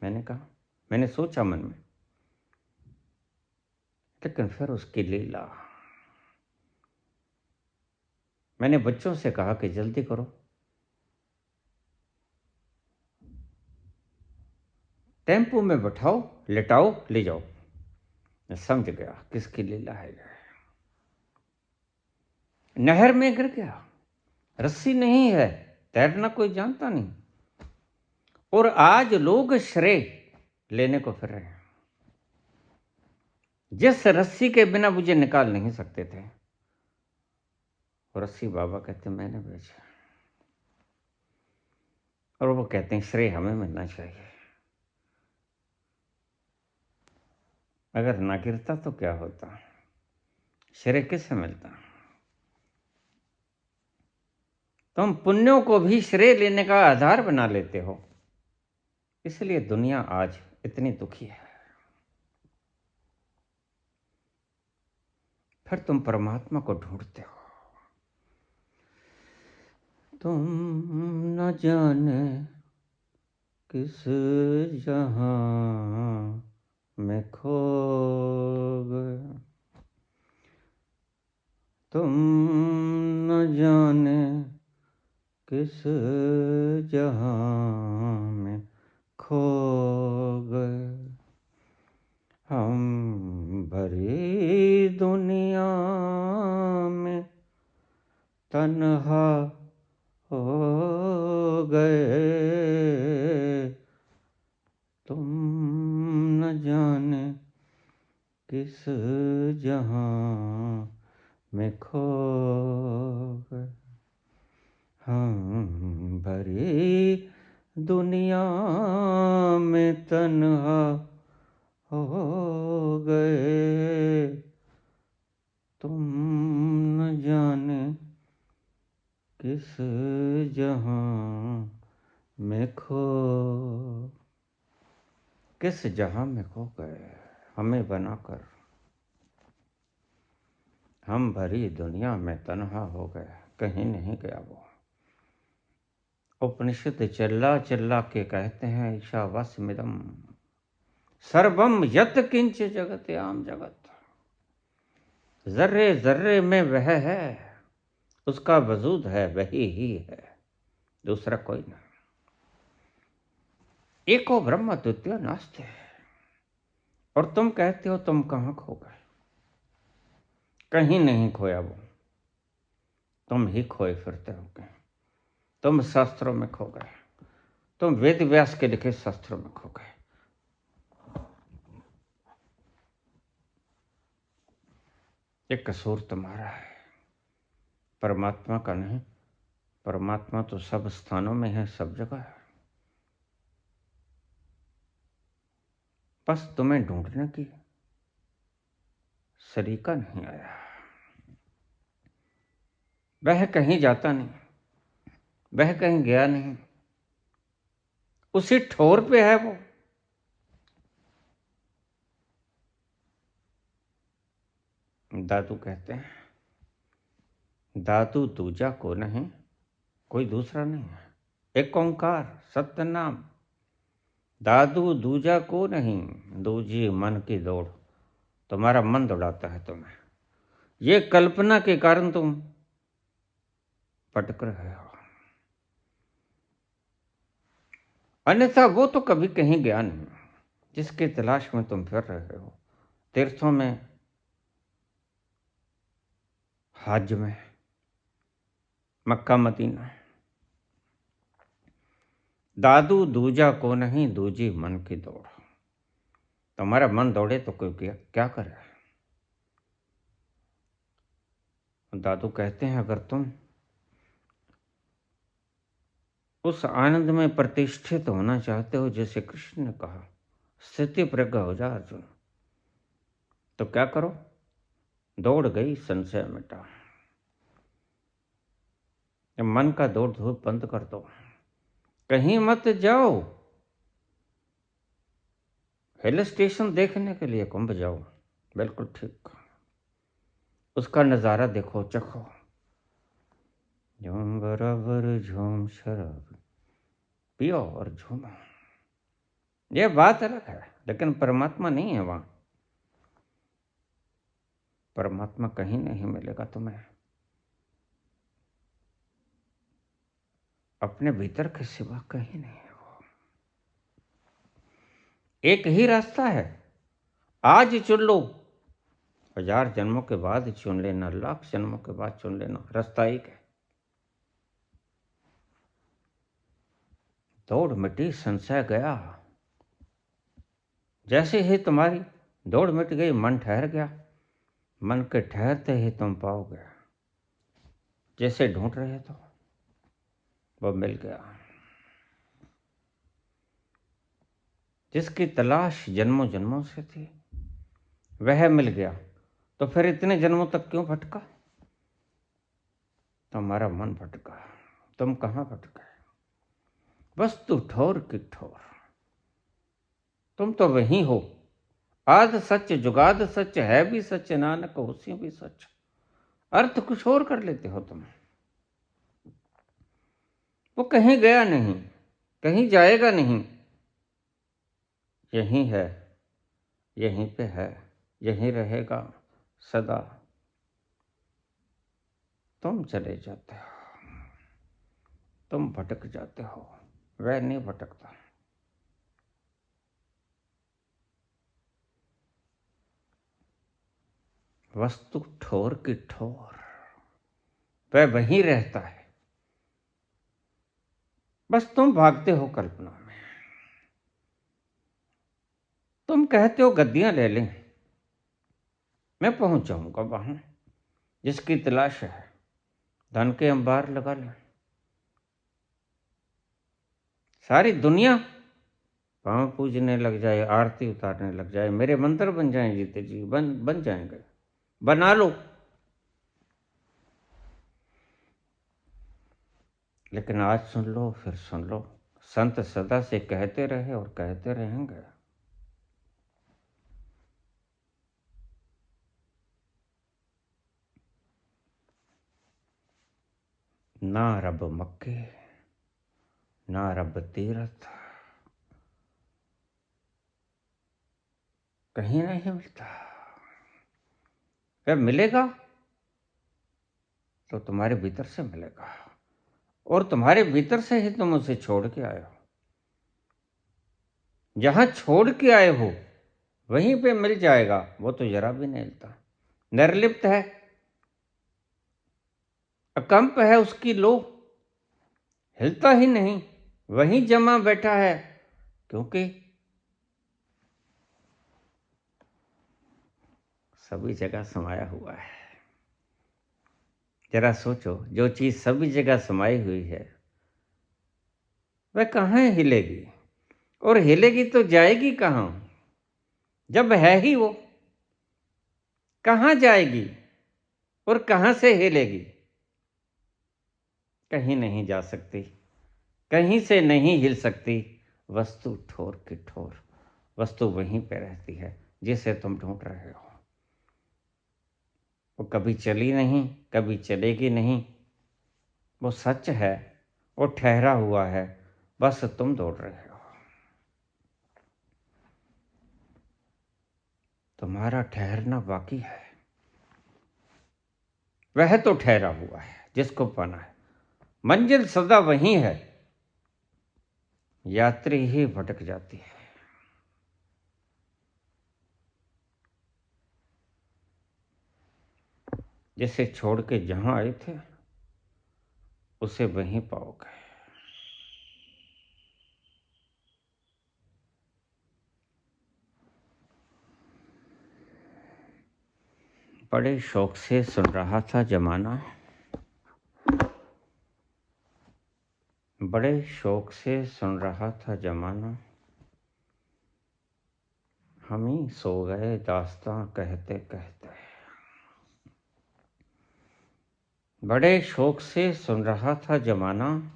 मैंने कहा। मैंने सोचा मन में, लेकिन फिर उसकी लीला। मैंने बच्चों से कहा कि जल्दी करो, टेम्पो में बैठाओ, लेटाओ, ले जाओ। मैं समझ गया किसकी लीला है। नहर में गिर गया, रस्सी नहीं है, तैरना कोई जानता नहीं, और आज लोग श्रेय लेने को फिर रहे हैं। जिस रस्सी के बिना मुझे निकाल नहीं सकते थे, रस्सी बाबा कहते मैंने बेचा, और वो कहते हैं श्रेय हमें मिलना चाहिए। अगर ना गिरता तो क्या होता, श्रेय किससे मिलता? तुम पुण्यों को भी श्रेय लेने का आधार बना लेते हो, इसलिए दुनिया आज इतनी दुखी है। फिर तुम परमात्मा को ढूंढते हो। तुम न जाने किस जहां में खो गए, तुम न जाने किस जहां में खो गए। हम भरी दुनिया में तन्हा हो गए, तुम न जाने किस जहां में खो गए। हम भरी दुनिया में तन्हा हो गए, तुम न जाने किस जहां में खो, किस जहां में खो गए हमें बनाकर। हम भरी दुनिया में तन्हा हो गए, कहीं नहीं गया वो। उपनिषद चिल्ला चिल्ला के कहते हैं ईशावास्यमिदं सर्वम यत किंच जगत आम जगत। जर्रे जर्रे में वह है, उसका वजूद है, वही ही है, दूसरा कोई नहीं। एको ब्रह्म द्वितीय नास्ति। और तुम कहते हो तुम कहाँ खो गए? कहीं नहीं खोया वो, तुम ही खोए फिरते हो कहीं। तुम शास्त्रों में खो गए, तुम वेद व्यास के लिखे शास्त्रों में खो गए। ये कसूर तुम्हारा है, परमात्मा का नहीं। परमात्मा तो सब स्थानों में है, सब जगह है। बस तुम्हें ढूंढने की सलीका नहीं आया। वह कहीं जाता नहीं, वह कहीं गया नहीं, उसी ठोर पे है वो। दादू कहते हैं, दादू दूजा को नहीं, कोई दूसरा नहीं है, एक ओंकार सत्य नाम। दादू दूजा को नहीं, दूजी मन की दौड़। तुम्हारा मन दौड़ाता है तुम्हें, ये कल्पना के कारण तुम भटक रहे हो। अन्यथा वो तो कभी कहीं गया नहीं, जिसकी तलाश में तुम फिर रहे हो, तीर्थों में, हज में, मक्का मदीना। दादू दूजा को नहीं, दूजी मन की दौड़। तुम्हारा मन दौड़े तो कोई क्या करे। दादू कहते हैं, अगर तुम उस आनंद में प्रतिष्ठित होना चाहते हो, जैसे कृष्ण ने कहा, स्थिति प्रज्ञ हो जा अर्जुन, तो क्या करो, दौड़ गई संशय मिटा। मन का दौड़ धूप बंद कर दो, कहीं मत जाओ। हिल स्टेशन देखने के लिए कुंभ जाओ, बिल्कुल ठीक, उसका नज़ारा देखो, चखो। झूम बराबर झूम शराब पियो और झूमो। यह बात अलग है, लेकिन परमात्मा नहीं है वहां। परमात्मा कहीं नहीं मिलेगा तुम्हें, अपने भीतर के सिवा कहीं नहीं है वो। एक ही रास्ता है, आज चुन लो, 1000 जन्मों के बाद चुन लेना, लाख जन्मों के बाद चुन लेना, रास्ता एक है। दौड़ मिटी संशय गया, जैसे ही तुम्हारी दौड़ मिट गई, मन ठहर गया। मन के ठहरते ही तुम पाओगे, जैसे ढूंढ रहे थे वो मिल गया। जिसकी तलाश जन्मों जन्मों से थी वह मिल गया, तो फिर इतने जन्मों तक क्यों भटका। तुम्हारा मन भटका, तुम कहाँ भटके। वस्तु ठोर की ठोर, तुम तो वही हो। आद सच जुगाद सच, है भी सच नानक होसी भी सच। अर्थ कुछ और कर लेते हो तुम। वो कहीं गया नहीं, कहीं जाएगा नहीं, यहीं है, यहीं पे है, यहीं रहेगा सदा। तुम चले जाते हो, तुम भटक जाते हो, वह नहीं भटकता। वस्तु ठोर की ठोर, वह वहीं रहता है, बस तुम भागते हो कल्पना में। तुम कहते हो गद्दियां ले लें, मैं पहुंच जाऊंगा वहां। जिसकी तलाश है, धन के अंबार लगा लें, सारी दुनिया पांव पूजने लग जाए, आरती उतारने लग जाए, मेरे मंत्र बन जाए, जीते जी बन जाएंगे, बना लो। लेकिन आज सुन लो, फिर सुन लो, संत सदा से कहते रहे और कहते रहेंगे, ना रब मक्के ना रब तीरथ, कहीं नहीं मिलता। वह मिलेगा तो तुम्हारे भीतर से मिलेगा, और तुम्हारे भीतर से ही तुम उसे छोड़ के आए हो। जहां छोड़ के आए हो वहीं पे मिल जाएगा, वो तो जरा भी नहीं हिलता, निर्लिप्त है, अकंप है, उसकी लो, हिलता ही नहीं, वहीं जमा बैठा है। क्योंकि सभी जगह समाया हुआ है। जरा सोचो, जो चीज़ सभी जगह समाई हुई है वह कहाँ हिलेगी, और हिलेगी तो जाएगी कहाँ? जब है ही वो, कहाँ जाएगी और कहाँ से हिलेगी? कहीं नहीं जा सकती, कहीं से नहीं हिल सकती। वस्तु ठोर की ठोर, वस्तु वहीं पे रहती है जिसे तुम ढूंढ रहे हो। वो कभी चली नहीं, कभी चलेगी नहीं। वो सच है, वो ठहरा हुआ है, बस तुम दौड़ रहे हो। तुम्हारा ठहरना बाकी है। वह तो ठहरा हुआ है जिसको पाना है। मंजिल सदा वही है, यात्री ही भटक जाती है। जिसे छोड़ के जहां आए थे उसे वहीं पाओगे। बड़े शौक से सुन रहा था जमाना, बड़े शौक से सुन रहा था जमाना। हम ही सो गए दास्तां कहते कहते। बड़े शौक से सुन रहा था जमाना,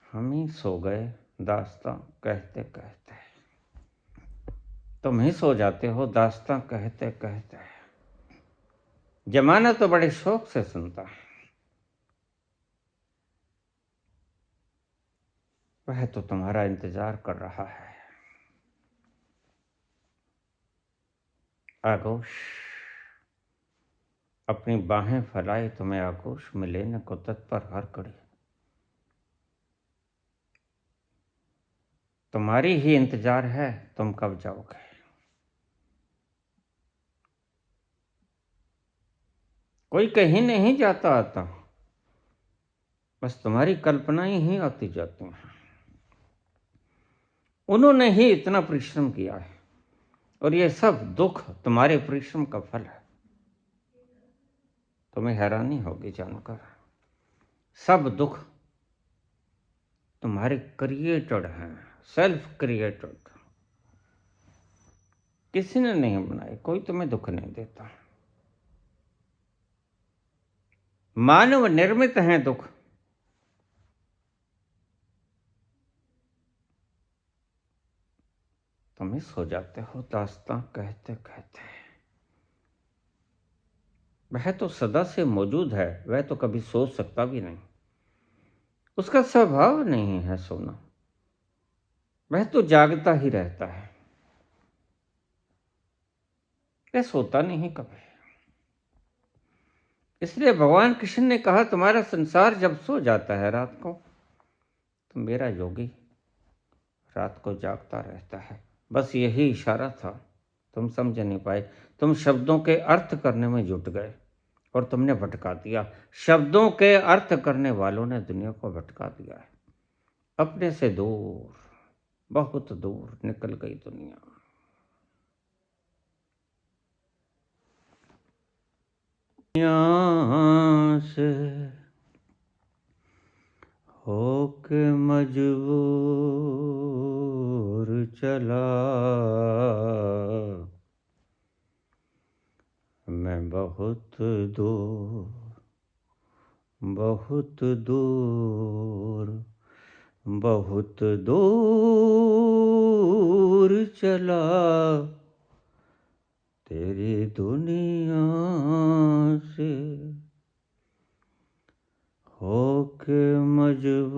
हम ही सो गए दास्तां कहते कहते। तुम ही सो जाते हो दास्तां कहते कहते। जमाना तो बड़े शौक से सुनता है। वह तो तुम्हारा इंतजार कर रहा है। आगोश अपनी बाहें फैलाए तुम्हें आगोश में लेने को तत्पर हर कड़ी। तुम्हारी ही इंतजार है, तुम कब जाओगे। कोई कहीं नहीं जाता आता, बस तुम्हारी कल्पनाएं ही आती जाती हैं। उन्होंने ही इतना परिश्रम किया है, और ये सब दुख तुम्हारे परिश्रम का फल है। तुम्हें हैरानी होगी जानकर, सब दुख तुम्हारे क्रिएटेड हैं, सेल्फ क्रिएटेड। किसी ने नहीं बनाए, कोई तुम्हें दुख नहीं देता। मानव निर्मित हैं दुख। तुम ही सो जाते हो दास्तां कहते कहते। वह तो सदा से मौजूद है, वह तो कभी सो सकता भी नहीं। उसका स्वभाव नहीं है सोना, वह तो जागता ही रहता है। वह सोता नहीं कभी। इसलिए भगवान कृष्ण ने कहा, तुम्हारा संसार जब सो जाता है रात को, तो मेरा योगी रात को जागता रहता है। बस यही इशारा था, तुम समझ नहीं पाए। तुम शब्दों के अर्थ करने में जुट गए और तुमने भटका दिया। शब्दों के अर्थ करने वालों ने दुनिया को भटका दिया है। अपने से दूर, बहुत दूर निकल गई दुनिया। दुनिया से होके मजबूर चला मैं बहुत दूर, बहुत दूर, बहुत दूर चला तेरी दुनिया से होके मजबूर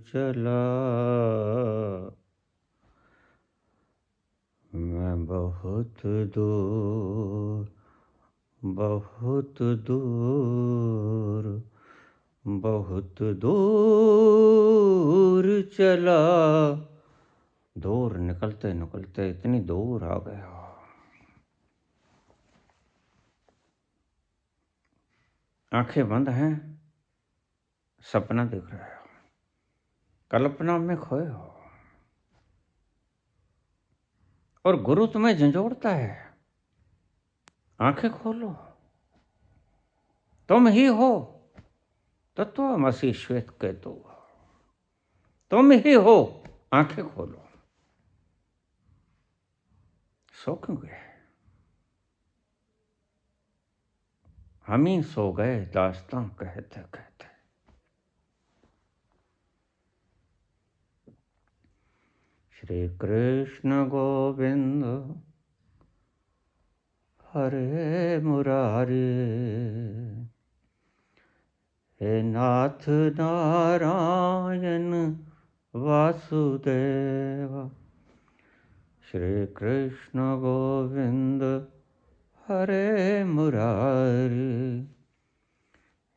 चला मैं बहुत दूर, बहुत दूर, बहुत दूर चला। दूर निकलते निकलते इतनी दूर आ गया। आंखें बंद हैं, सपना देख रहे हो, कल्पना में खोए हो। और गुरु तुम्हें झंझोड़ता है, आंखें खोलो, तुम ही हो तत्वमसि श्वेत केतु, तुम ही हो, आंखें खोलो। सो क्यों गए? हम ही सो गए दास्तां कहते कहते। श्री कृष्ण गोविंद हरे मुरारी, हे नाथ नारायण वासुदेव। श्री कृष्ण गोविंद हरे मुरारी,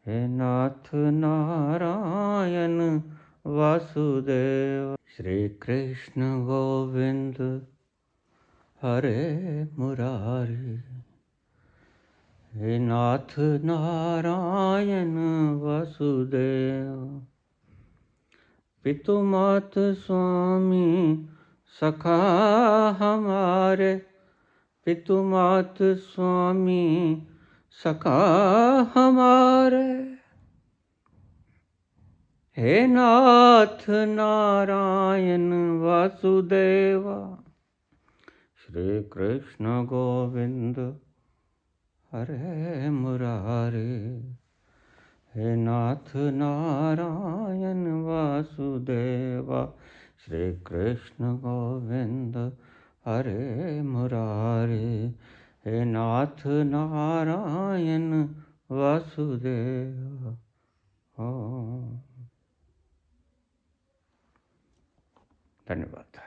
हे नाथ नारायण वासुदेव। श्री कृष्ण गोविंद हरे मुरारी, हे नाथ नारायण वासुदेव। पितु मात स्वामी सखा हमारे, पितु मात स्वामी सखा हमारे, हे नाथ नारायण वासुदेवा। श्री कृष्ण गोविंद हरे मुरारी, हे नाथ नारायण वासुदेवा। श्री कृष्ण गोविंद हरे मुरारी, हे नाथ नारायण वासुदेवा। धन्यवाद।